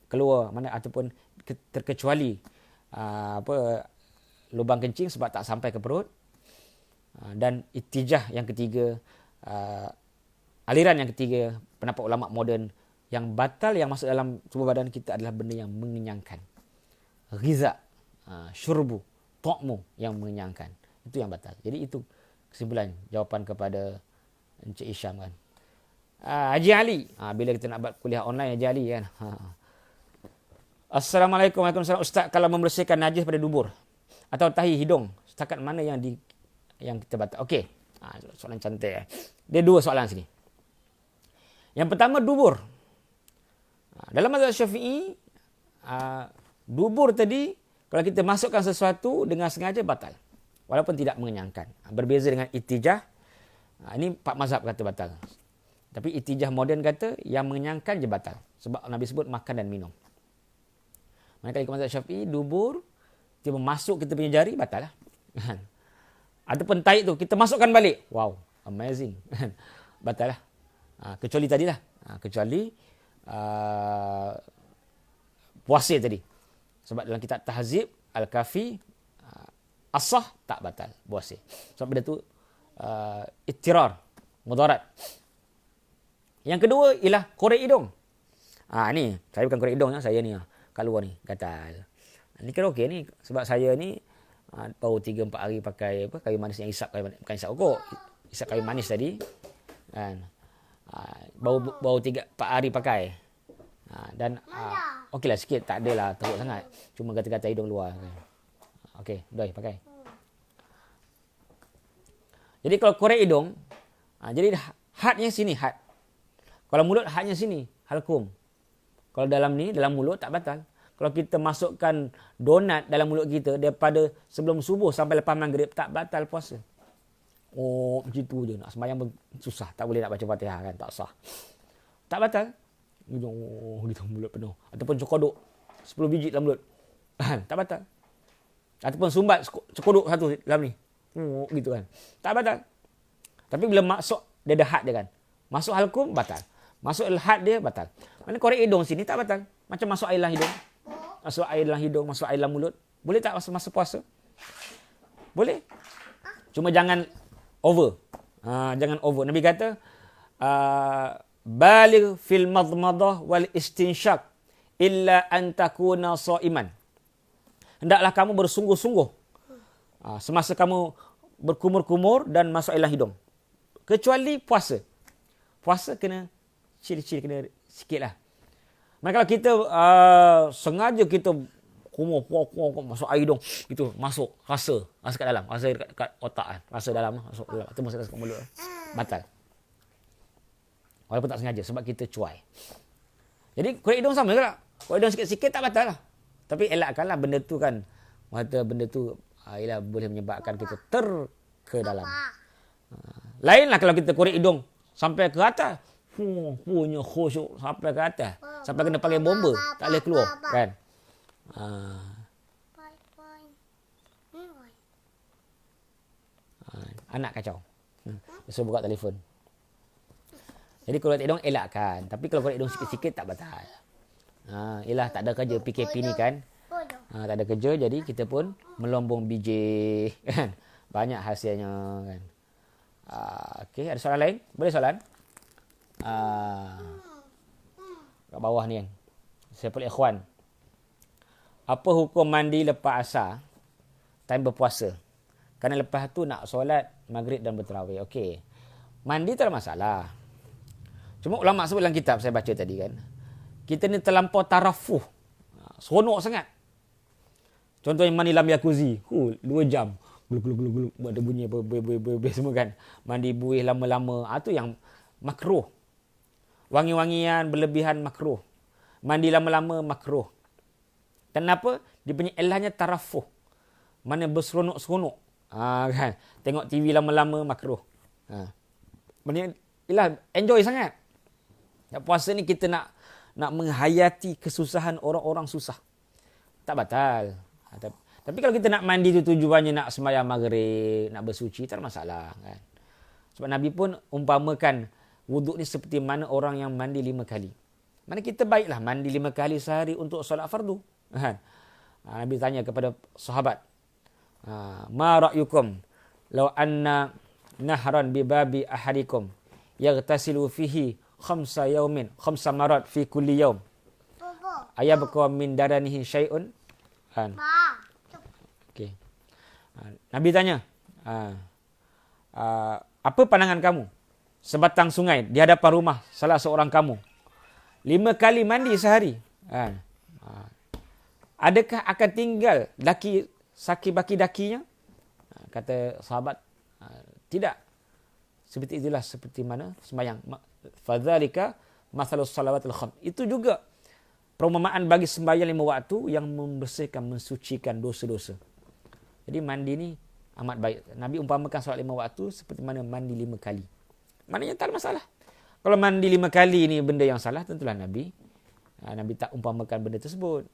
keluar mana ataupun terkecuali lubang kencing sebab tak sampai ke perut. Dan ittijah yang ketiga, aliran yang ketiga, pendapat ulama moden, yang batal yang masuk dalam tubuh badan kita adalah benda yang mengenyangkan. Ghiza, syurbu, ta'mu yang mengenyangkan. Itu yang batal. Jadi itu kesimpulan jawapan kepada Encik Isyam kan. Haji Ali, bila kita nak buat kuliah online Haji Ali kan. Assalamualaikum warahmatullahi wabarakatuh. Ustaz, kalau membersihkan najis pada dubur atau tahi hidung, setakat mana yang kita batal? Okey. Soalan cantik. Dia 2 soalan sini. Yang pertama, dubur. Dalam mazhab Syafi'i, dubur tadi kalau kita masukkan sesuatu dengan sengaja batal. Walaupun tidak mengenyangkan. Berbeza dengan ittijah. Ini 4 mazhab kata batal. Tapi ittijah moden kata yang mengenyangkan je batal. Sebab Nabi sebut makan dan minum. Manakala ikut mazhab Syafi'i, dubur tiba masuk kita punya jari, batal lah. Ataupun tahi tu kita masukkan balik. Wow, amazing. Batal lah. Kecuali tadilah. Kecuali puasa tadi. Sebab dalam kitab Tahzib Al-Kafi, as-sah tak batal puasa. Sebab benda tu ittirar, mudarat. Yang kedua ialah korek hidung. Ni, saya bukan korek hidung, saya ni kat luar ni, gatal. Ni kan okey ni, sebab saya ni baru 3-4 hari pakai kayu manis yang isap, bukan isap rokok, isap kayu manis tadi. Kan. Baru 3-4 hari pakai. Dan okeylah sikit, tak adalah teruk sangat. Cuma gatal-gatal hidung luar. Okey, doi pakai. Jadi kalau korek hidung, jadi hadnya sini, had. Kalau mulut hadnya sini, halkum. Kalau dalam ni, dalam mulut tak batal. Kalau kita masukkan donat dalam mulut kita daripada sebelum subuh sampai lepas maghrib, tak batal puasa. Oh, begitu je. Nak sembahyang pun susah. Tak boleh nak baca Fatihah kan, tak sah. Tak batal. Oh, gitu mulut penuh. Ataupun cokodok 10 biji dalam mulut. Tak batal. Ataupun sumbat cokodok satu dalam ni. Oh, gitu kan. Tak batal. Tapi bila masuk, dia ada had dia kan. Masuk halkum, batal. Masuk had dia, batal. Mana korek hidung sini, tak batal. Macam masuk air dalam hidung. Masuk air dalam hidung, masuk air dalam mulut. Boleh tak masa puasa? Boleh. Cuma jangan over. Jangan over. Nabi kata, baligh fil madmadah wal istinshaq illa an takuna sha'iman. Hendaklah kamu bersungguh-sungguh semasa kamu berkumur-kumur dan masuk air dalam hidung. Kecuali puasa. Puasa kena chill-chill, kena sikitlah. Maka kalau kita sengaja kita kumur masuk air hidung, gitu, masuk, rasa kat dalam, rasa dekat otak kan, rasa dalam, masuk dalam, atau masuk kat mulut. Batal. Walaupun tak sengaja, sebab kita cuai. Jadi korek hidung sama juga tak? Korek hidung sikit-sikit tak batal lah. Tapi elakkanlah benda tu kan. Kata benda tu ialah boleh menyebabkan kita ke dalam. Lainlah kalau kita korek hidung sampai ke atas. Punya khusyuk sampai ke atas. Sampai kena pakai bomba. Tak boleh keluar. Kan? Anak kacau. Dia buka telefon. Jadi korek hidung elakkan. Tapi kalau korek hidung sikit-sikit tak batal. Ialah tak ada kerja PKP ni kan. Tak ada kerja, jadi kita pun melombong biji. Kan? Banyak hasilnya kan. Okey, ada soalan lain? Boleh soalan? Kat bawah ni kan. Saiful Ikhwan. Apa hukum mandi lepas asar time berpuasa? Kerana lepas tu nak solat maghrib dan bertarawih. Okey. Mandi tak ada masalah. Cuma ulama sebut dalam kitab saya baca tadi kan. Kita ni terlampau tarafuh. Seronok sangat. Contohnya mandi dalam jacuzzi. 2 jam. Gluk-gluk-gluk. Ada bunyi apa, semua kan. Mandi buih lama-lama. Itu yang makruh. Wangi-wangian berlebihan makruh. Mandi lama-lama makruh. Kenapa? Dia punya ilahnya tarafuh. Mana berseronok-seronok. Kan? Tengok TV lama-lama makruh. Maknanya, enjoy sangat. Puasa ni kita nak menghayati kesusahan orang-orang susah. Tak batal. Tapi kalau kita nak mandi tu tujuannya nak sembahyang maghrib, nak bersuci, tak ada masalah. Kan? Sebab Nabi pun umpamakan wuduk ni seperti mana orang yang mandi 5 kali. Mana kita baiklah mandi 5 kali sehari untuk solat fardu. Kan? Nabi tanya kepada sahabat, ma ra'yukum law anna nahran bi babi ahadikum yaghtasilu fihi 5 marat fi kulli yawm ayabqa min daranihi syai'un. Kan? Okay. Nabi tanya, apa pandangan kamu? Sebatang sungai di hadapan rumah salah seorang kamu 5 kali mandi sehari. Adakah akan tinggal baki dakinya? Kata sahabat, tidak. Seperti itulah seperti mana sembahyang. Fadzalika mathalus salawatil khams. Itu juga perumpamaan bagi sembahyang 5 waktu yang membersihkan, mensucikan dosa-dosa. Jadi mandi ni amat baik. Nabi umpamakan solat 5 waktu seperti mana mandi 5 kali. Maknanya tak ada masalah. Kalau mandi 5 kali ni benda yang salah, tentulah Nabi tak umpamakan benda tersebut.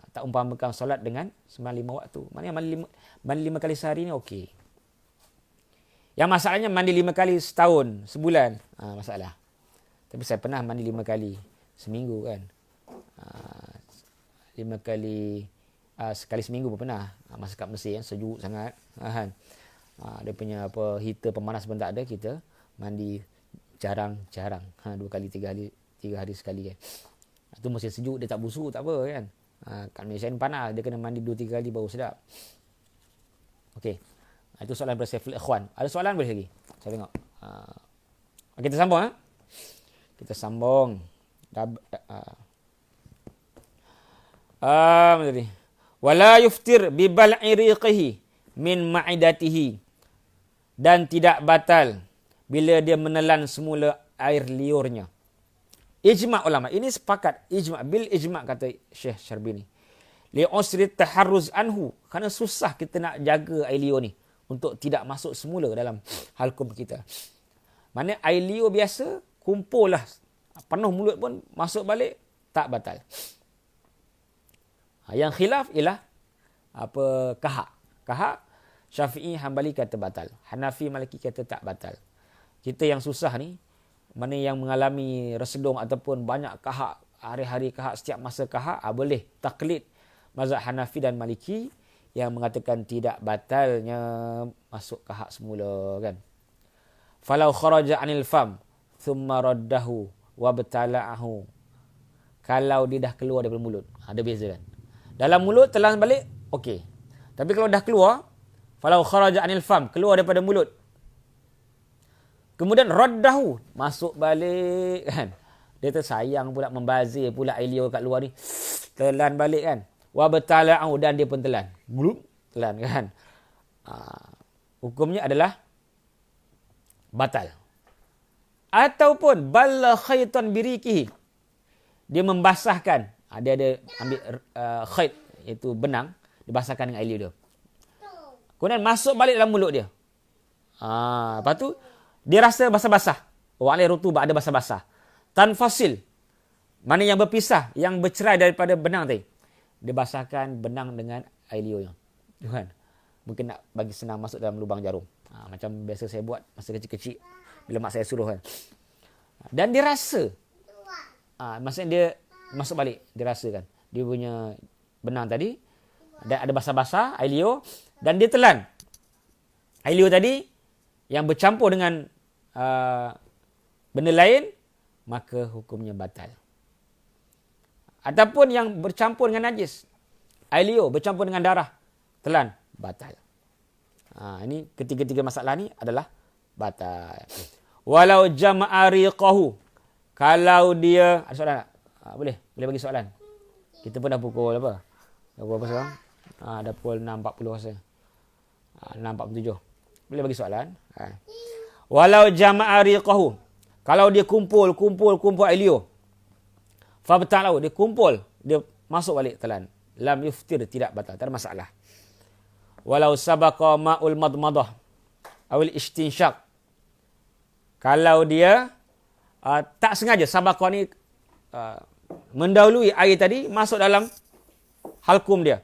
Tak umpamakan solat dengan sembahyang 5 waktu. Maknanya mandi 5 kali sehari ni okey. Yang masalahnya mandi 5 kali setahun, sebulan. Masalah. Tapi saya pernah mandi 5 kali seminggu kan. 5 kali sekali seminggu pun pernah. Masa kat Mesir sejuk sangat. Dia punya heater pemanas pun tak ada, kita mandi jarang-jarang. 2 kali 3 hari sekali kan. Itu musim sejuk, dia tak busuk tak apa kan. Kat Malaysia ni panas, dia kena mandi 2-3 kali baru sedap. Okey. Itu soalan daripada Saiful Ikhwan. Ada soalan boleh lagi? Saya tengok. Kita sambung. Kita sambung. Tadi. Wala yuftir bi bal'i riqihi min ma'idatihi. Dan tidak batal bila dia menelan semula air liurnya. Ijma' ulama. Ini sepakat. Bil ijma' kata Syekh Syarbini. Li usri taharruz anhu. Kerana susah kita nak jaga air liur ni untuk tidak masuk semula dalam halkum kita. Mana air liur biasa, kumpul lah. Penuh mulut pun masuk balik, tak batal. Yang khilaf ialah kahak. Kahak, Syafi'i, Hanbali kata batal. Hanafi, Maliki kata tak batal. Kita yang susah ni, mana yang mengalami resedung ataupun banyak kahak, hari-hari kahak, setiap masa kahak, boleh taklid mazhab Hanafi dan Maliki yang mengatakan tidak batalnya masuk kahak semula kan. Falau kharaja anil fam thumma raddahu wa batala'ahu. Kalau dia dah keluar daripada mulut, ada beza kan. Dalam mulut telan balik, okey. Tapi kalau dah keluar, falau kharaja anil fam, keluar daripada mulut. Kemudian raddahu, masuk balik kan. Dia tersayang pula, membazir pula air liur kat luar ni. Telan balik kan. Wa batala'ahu, dan dia pun telan. Glup, telan kan. Hukumnya adalah batal. Ataupun balla khaytan birikihi. Dia membasahkan. Dia ada ambil khayt, iaitu benang, dibasahkan dengan air liur dia. Kemudian masuk balik dalam mulut dia. Lepas tu dia rasa basah-basah. Wa alai rutubah, ada basah-basah. Tanfasil, mana yang berpisah, yang bercerai daripada benang tadi. Dia basahkan benang dengan air liurnya. Kan? Mungkin nak bagi senang masuk dalam lubang jarum. Macam biasa saya buat masa kecil-kecil bila mak saya suruh kan. Dan dia rasa. Maksudnya dia masuk balik, dia rasakan. Dia punya benang tadi ada basah-basah air liur dan dia telan. Air liur tadi yang bercampur dengan benda lain, maka hukumnya batal. Ataupun yang bercampur dengan najis, air liur bercampur dengan darah, telan, batal. Ini ketiga-tiga masalah ni adalah batal. Walau jama'a riqahu, kalau dia, ada soalan tak? Boleh bagi soalan. Kita pun dah pukul apa? Dah pukul apa sekarang? Dah pukul 6.40 rasa. 6.47. Boleh bagi soalan. Walau jama'a riqahu, kalau dia kumpul air liur. Fabtalau, dia kumpul, dia masuk balik telan. Lam yuftir, tidak batal, tak ada masalah. Walau sabaqa ma'ul madmadah awil istinsyaq. Kalau dia tak sengaja, sabaqa ni mendahului air tadi masuk dalam halkum dia.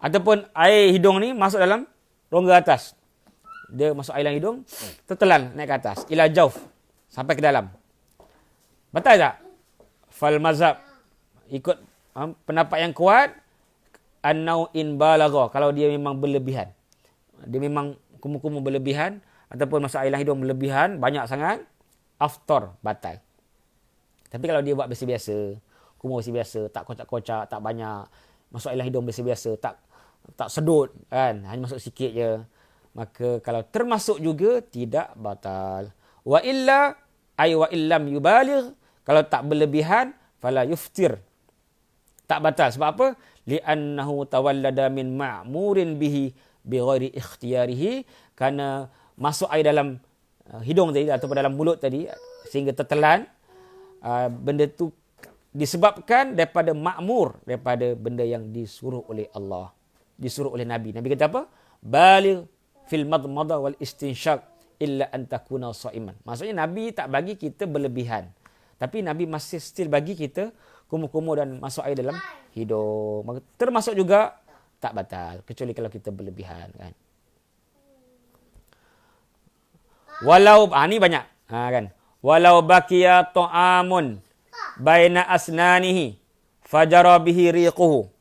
Ataupun air hidung ni masuk dalam rongga atas. Dia masuk air dalam hidung, tertelan naik ke atas. Ila jauf, sampai ke dalam. Batal tak? Fal mazhab, ikut pendapat yang kuat, annau in balagha, kalau dia memang berlebihan. Dia memang kumur-kumur berlebihan, ataupun masuk air dalam hidung berlebihan, banyak sangat, aftar, batal. Tapi kalau dia buat biasa-biasa, kumur biasa-biasa, tak kocak-kocak, tak banyak, masuk air dalam hidung biasa-biasa, tak sedut, kan, hanya masuk sikit je, maka kalau termasuk juga tidak batal. Wa illa ay wa illam yubaligh, kalau tak berlebihan fala yuftir, tak batal. Sebab apa? Li'annahu tawallada min ma'murin bihi bighairi ikhtiyarihi, kerana masuk air dalam hidung tadi ataupun dalam mulut tadi sehingga tertelan, benda tu disebabkan daripada ma'mur, daripada benda yang disuruh oleh Allah, disuruh oleh Nabi. Nabi kata apa? Baligh fil madmadah wal istinsyaq illa an takuna shaiman. Maksudnya Nabi tak bagi kita berlebihan, tapi Nabi masih still bagi kita kumur-kumur dan masuk air dalam hidung. Maka termasuk juga tak batal, kecuali kalau kita berlebihan, kan. Walau ni banyak, kan. Walau baqiya ta'amun baina asnanihi fajara bihi riquhu.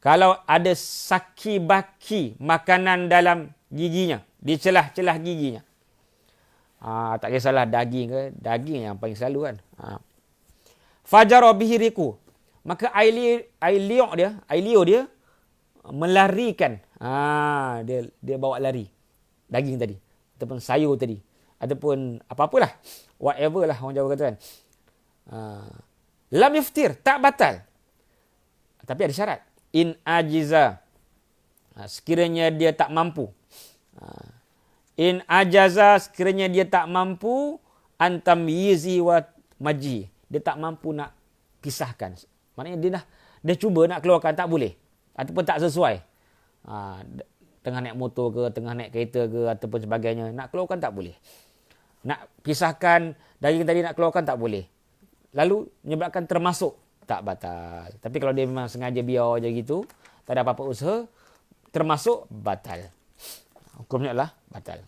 Kalau ada saki baki makanan dalam giginya, di celah-celah giginya. Tak kisahlah daging ke, daging yang paling selalu, kan. Fajara bihi riquhu, maka air liur dia melarikan. Dia bawa lari daging tadi, ataupun sayur tadi, ataupun apa-apalah, whatever lah orang Jawa kata, kan. Lam yuftir, tak batal. Tapi ada syarat. In ajiza, sekiranya dia tak mampu. In ajaza, sekiranya dia tak mampu, antam yizi wa maji, dia tak mampu nak pisahkan. Maknanya dia cuba nak keluarkan, tak boleh, ataupun tak sesuai. Tengah naik motor ke, tengah naik kereta ke, ataupun sebagainya, nak keluarkan tak boleh. Nak pisahkan daging tadi, nak keluarkan tak boleh. Lalu menyebabkan termasuk, tak batal. Tapi kalau dia memang sengaja biar je gitu, tak ada apa-apa usaha, termasuk batal. Hukumnya adalah batal.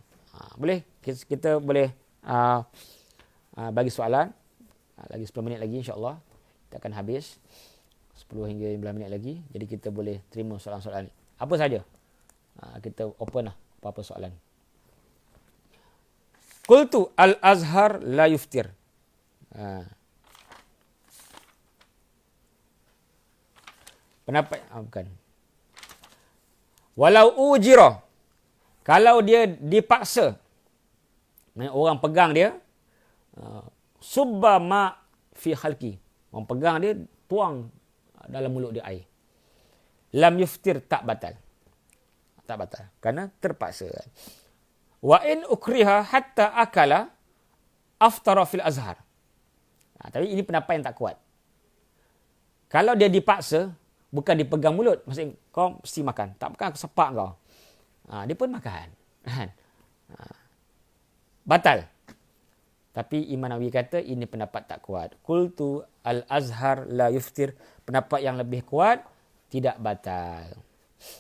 Boleh? Kita boleh bagi soalan. Lagi 10 minit lagi, insyaAllah kita akan habis. 10 hingga 15 minit lagi. Jadi kita boleh terima soalan-soalan ni. Apa saja. Kita open lah apa-apa soalan. Qultu al-azhar la yuftir. Pendapat bukan. Walau ujira, kalau dia dipaksa, orang pegang dia, subba ma fi khalqi, orang pegang dia, tuang dalam mulut dia air, lam yuftir, tak batal. Tak batal kerana terpaksa. Wa in ukriha hatta akala aftara fil azhar. Tapi ini pendapat yang tak kuat. Kalau dia dipaksa, bukan dipegang mulut, maksudnya kau mesti makan. Tak makan, aku sepak kau. Dia pun makan. Batal. Tapi Imam Nawawi kata ini pendapat tak kuat. Qultu al-azhar la yuftir. Pendapat yang lebih kuat, tidak batal.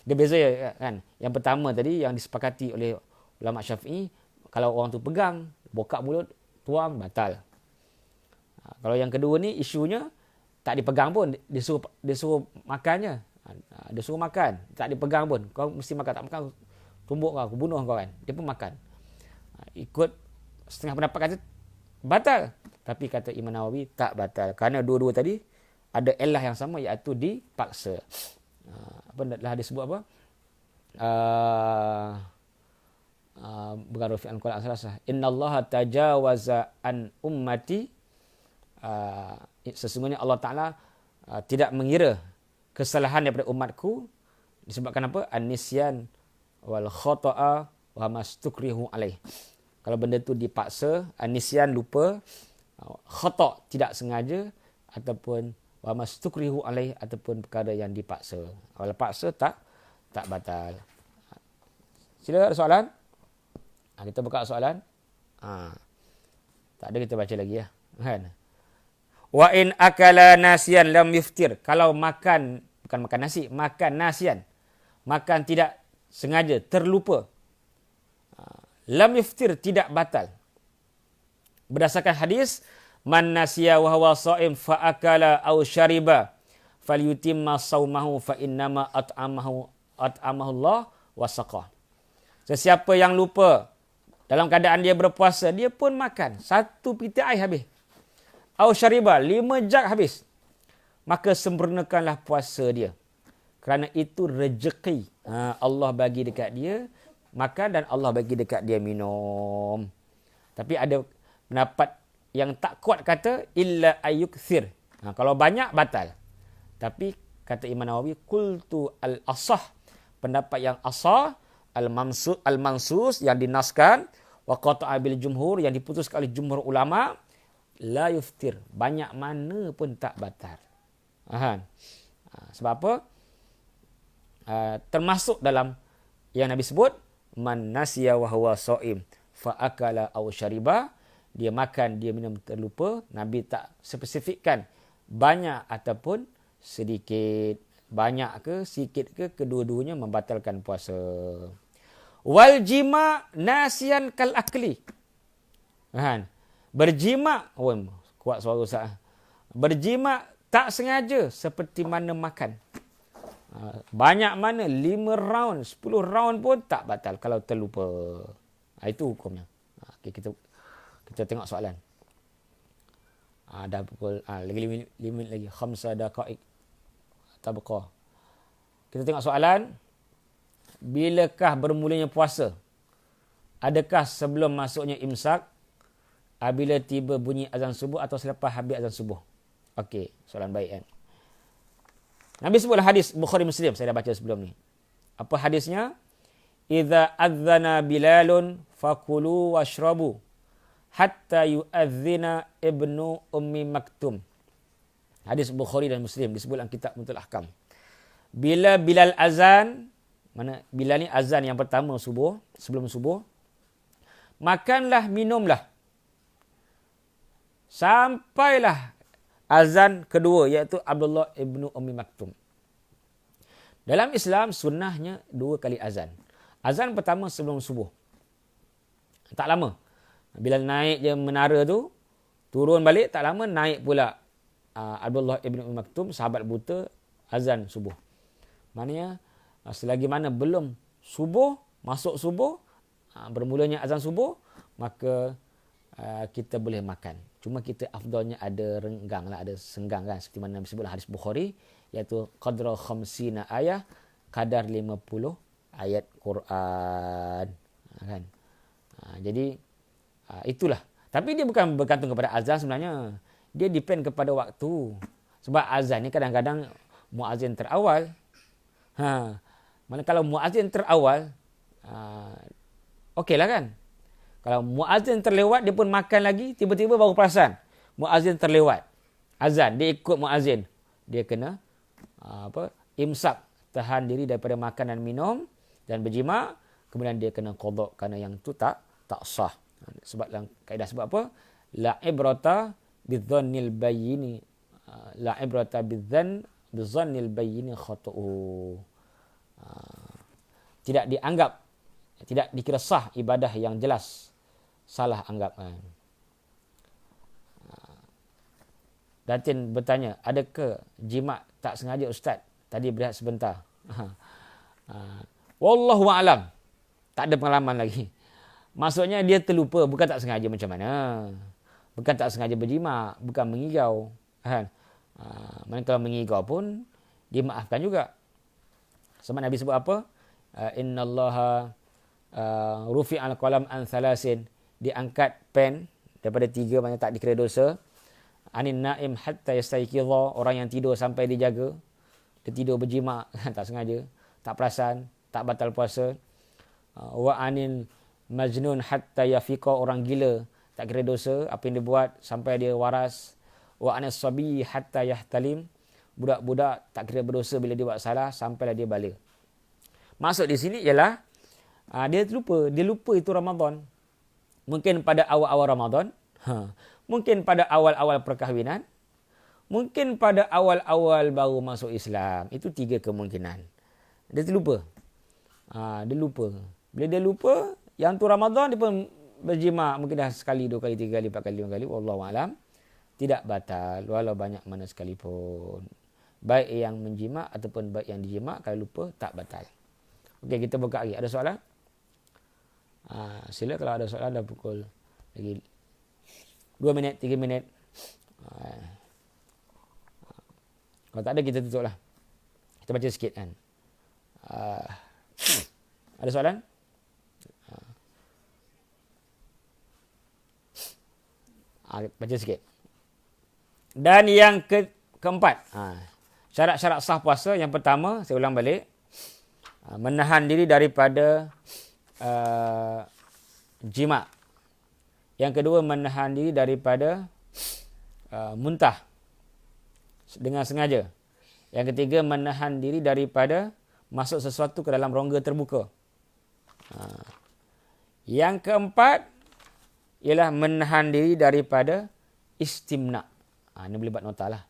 Dia beza, kan. Yang pertama tadi yang disepakati oleh ulama Syafi'i, kalau orang tu pegang, bokak mulut, tuang, batal. Kalau yang kedua ni isunya tak dipegang pun, dia suruh makannya. Dia suruh makan, tak dipegang pun. Kau mesti makan, tak makan tumbuk kau, aku bunuh kau, kan. Dia pun makan. Ikut setengah pendapat kata batal. Tapi kata Imam Nawawi tak batal. Kerana dua-dua tadi ada elah yang sama, iaitu dipaksa. Apa dah disebut apa? Bukan Rafi'an Quran salah. Innallaha tajawaza an ummati. Sesungguhnya Allah Ta'ala tidak mengira kesalahan daripada umatku, disebabkan apa? An-nisyan wal khata'a wa mastukrihu alaih. Kalau benda tu dipaksa, an-nisyan lupa, khata' tidak sengaja, ataupun wa mastukrihu alaih, ataupun perkara yang dipaksa. Kalau paksa tak batal. Sila ada soalan? Kita buka soalan. Tak ada, kita baca lagi ya. Kan? Wa in akala nasiyan lam yuftir. Kalau makan, bukan makan nasi, makan nasiyan. Makan tidak sengaja, terlupa. Lam yuftir, tidak batal. Berdasarkan hadis, man nasiya wa huwa sha'im fa akala aw syariba falyutimma shaumahu fa innama at'amahu Allah wa saqah. Sesiapa yang lupa dalam keadaan dia berpuasa, dia pun makan 1 piti air habis. Aw syariba 5 jug habis. Maka sempurnakanlah puasa dia. Kerana itu rezeki Allah bagi dekat dia makan, dan Allah bagi dekat dia minum. Tapi ada pendapat yang tak kuat kata illa ayyukthir. Kalau banyak batal. Tapi kata Imam Nawawi, qultu al-asah, pendapat yang asah, al-mansus yang dinaskan, wa qata'a bil jumhur yang diputuskan oleh jumhur ulama, la yuftir, banyak mana pun tak batal. Sebab apa? Termasuk dalam yang Nabi sebut, man nasiya wa huwa sha'im fa akala aw syariba, dia makan, dia minum terlupa. Nabi tak spesifikkan banyak ataupun sedikit. Banyak ke sikit ke, kedua-duanya membatalkan puasa. Wal jima nasiyan kal akli. Berjima, kuat suara Ustaz. Berjima tak sengaja seperti mana makan. Banyak mana, 5 round, 10 round pun tak batal kalau terlupa. Itu hukumnya. Okay, kita tengok soalan. Dah pukul lagi 5 minit lagi. 5 daqaiq tabqa. Kita tengok soalan. Bilakah bermulanya puasa? Adakah sebelum masuknya imsak, bila tiba bunyi azan subuh, atau selepas habis azan subuh? Okey, soalan baik kan. Nabi sebutlah hadis Bukhari Muslim, saya dah baca sebelum ni. Apa hadisnya? Idza adzana Bilalun fakulu washrabu hatta yu'adzina ibnu ummi maktum. Hadis Bukhari dan Muslim disebut dalam kitab Mutul Ahkam. Bila Bilal azan, mana Bilal ni azan yang pertama subuh, sebelum subuh, makanlah, minumlah sampailah azan kedua, iaitu Abdullah ibnu Ummi Maktum. Dalam Islam sunnahnya 2 kali azan. Azan pertama sebelum subuh, tak lama. Bila naik je menara tu, turun balik, tak lama naik pula Abdullah ibn Maktum, sahabat buta, azan subuh. Maknanya selagi mana belum subuh, masuk subuh, bermulanya azan subuh, maka kita boleh makan. Cuma kita afdalnya ada renggang lah, ada senggang kan, seperti mana Nabi sebut hadis Bukhari, iaitu qadra 50 ayat, kadar 50 ayat Quran. Kan? Jadi itulah. Tapi dia bukan bergantung kepada azan sebenarnya. Dia depend kepada waktu. Sebab azan ni kadang-kadang muazzin terawal. Mana kalau muazzin terawal, okeylah kan. Kalau muazzin terlewat, dia pun makan lagi, tiba-tiba baru perasan muazzin terlewat azan, dia ikut muazzin, dia kena imsak, tahan diri daripada makan dan minum dan berjima, kemudian dia kena qada kerana yang tu tak sah. Sebab dalam kaedah sebab apa? La ibrata bidzannil bayyin, la ibrata bidzannil bayyin khata'u. Tidak dianggap, tidak dikira sah ibadah yang jelas salah anggapan. Datin bertanya, adakah jima tak sengaja Ustaz? Tadi berehat sebentar. Wallahu a'lam. Tak ada pengalaman lagi. Maksudnya dia terlupa, bukan tak sengaja macam mana. Bukan tak sengaja berjima, bukan mengigau. Mana kalau mengigau pun dimaafkan juga. Sebab Nabi sebut apa? Innallaha rufi'al qalam an thalasin, diangkat pen daripada 3, maknanya tak dikira dosa. Anin naim hatta yastayqidha, orang yang tidur sampai dijaga. Dia tidur berjima tak sengaja, tak perasan, tak batal puasa. Wa anil majnun hatta yafiqa, orang gila tak kira dosa, apa yang dia buat sampai dia waras. wa anas sabi hatta yahtalim. Budak-budak tak kira berdosa bila dia buat salah sampailah dia balik. Maksud di sini ialah dia lupa itu Ramadan. Mungkin pada awal-awal Ramadan, mungkin pada awal-awal perkahwinan, mungkin pada awal-awal baru masuk Islam. Itu 3 kemungkinan. Dia terlupa. Dia lupa. Bila dia lupa, yang tu Ramadan dia pun berjima mungkin dah sekali, 2 kali, 3 kali, 4 kali, 5 kali. Wallahu alam. Tidak batal walau banyak mana sekalipun. Baik yang menjima ataupun baik yang dijima, kalau lupa tak batal. Okey, kita buka lagi. Ada soalan? Sila kalau ada soalan. Dah pukul lagi 2 minit, 3 minit. Kalau tak ada kita tutup lah. Kita baca sikit kan. Ada soalan? Baca sikit. Dan yang keempat, syarat-syarat sah puasa. Yang pertama, saya ulang balik, menahan diri daripada jima'. Yang kedua, menahan diri daripada muntah dengan sengaja. Yang ketiga, menahan diri daripada masuk sesuatu ke dalam rongga terbuka. Yang keempat ialah menahan diri daripada istimna'. Ini boleh buat nota lah.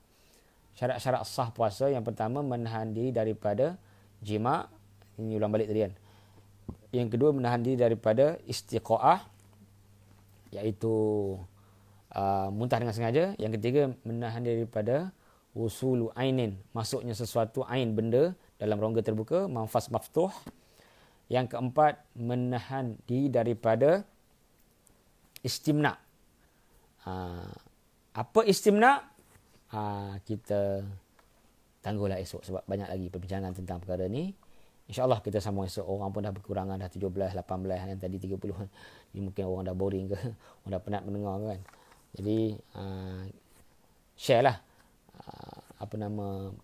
Syarat-syarat sah puasa. Yang pertama, menahan diri daripada jima'. Ini ulang balik tadi kan. Yang kedua, menahan diri daripada istiqa'ah, iaitu muntah dengan sengaja. Yang ketiga, menahan diri daripada usulu ainin, masuknya sesuatu ain, benda dalam rongga terbuka, manfas maftuh. Yang keempat, menahan diri daripada istimna'. Apa istimna'? Kita tangguhlah esok sebab banyak lagi perbincangan tentang perkara ni. InsyaAllah kita sambung esok. Orang pun dah berkurangan, dah 17, 18, yang tadi 30. Jadi mungkin orang dah boring ke, orang dah penat mendengar kan. Jadi share lah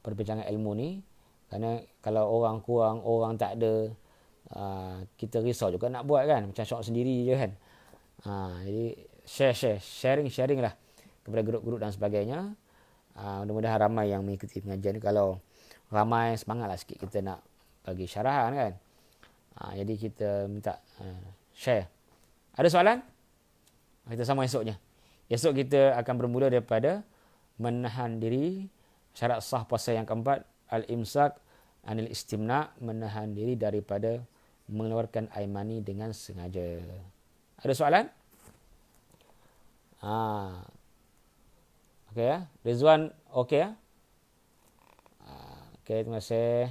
perbincangan ilmu ni. Kerana kalau orang kurang, orang tak ada, kita risau juga nak buat kan. Macam syok sendiri je kan. Jadi sharing lah kepada grup-grup dan sebagainya. Mudah-mudahan ramai yang mengikuti pengajian ni. Kalau ramai, semangatlah sikit kita nak bagi syarahan kan. Jadi kita minta share. Ada soalan? Kita sambung esoknya. Esok kita akan bermula daripada menahan diri. Syarat sah puasa yang keempat, al-imsak anil istimna', menahan diri daripada mengeluarkan air mani dengan sengaja. Ada soalan? Okey ya. Rizwan okey ya. Okey, terima kasih.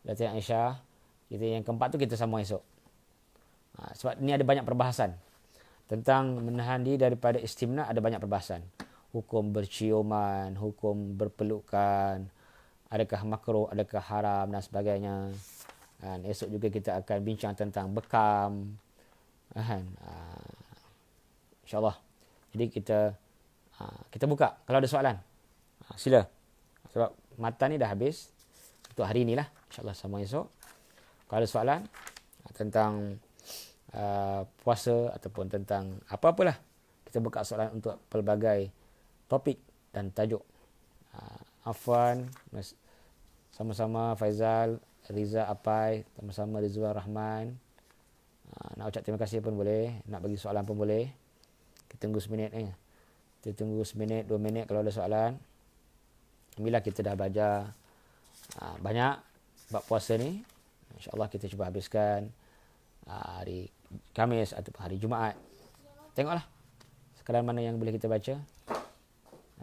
Datuk Aisyah. Kita yang keempat tu kita sambung esok. Sebab ni ada banyak perbahasan. Tentang menahan diri daripada istimna' ada banyak perbahasan. Hukum berciuman, hukum berpelukan, adakah makruh, adakah haram dan sebagainya. Dan esok juga kita akan bincang tentang bekam. InsyaAllah. Jadi kita buka. Kalau ada soalan, sila. Sebab matan ni dah habis untuk hari ni lah. InsyaAllah sama esok. Kalau ada soalan tentang puasa ataupun tentang apa-apalah, kita buka soalan untuk pelbagai topik dan tajuk. Afwan, sama-sama Faizal, Riza Apai, sama-sama Rizwan Rahman. Nak ucap terima kasih pun boleh, nak bagi soalan pun boleh. Kita tunggu seminit ni. Kita tunggu seminit, 2 minit kalau ada soalan. Alhamdulillah kita dah belajar banyak bab puasa ni. InsyaAllah kita cuba habiskan hari Khamis ataupun hari Jumaat. Tengoklah sekadar mana yang boleh kita baca.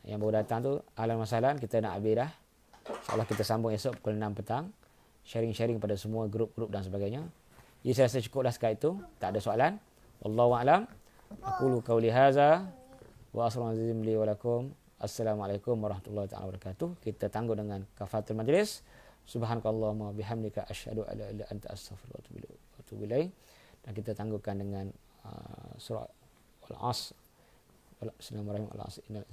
Yang baru datang tu, ahlan wa sahlan, kita nak habis dah. InsyaAllah kita sambung esok pukul 6 petang. Sharing-sharing pada semua grup-grup dan sebagainya. Jadi saya rasa cukup dah sekali itu. Tak ada soalan. Wallahu a'lam. Aqulu qawli hadza wa assalamualaikum warahmatullahi wabarakatuh. Assalamualaikum warahmatullahi wabarakatuh. Kita tangguh dengan kafaratul majlis. Subhanakallahumma bihamdika asyhadu an la ilaha illa anta astaghfiruka wa atubu ilaik. Dan kita tangguhkan dengan surah Al-Asr. Bismillahirrahmanirrahim.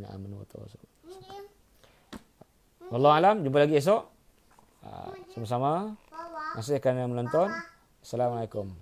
Innal amanu wa tawassaw. Wallahu alam. Jumpa lagi esok. Sama-sama. Masih akan menonton. Assalamualaikum.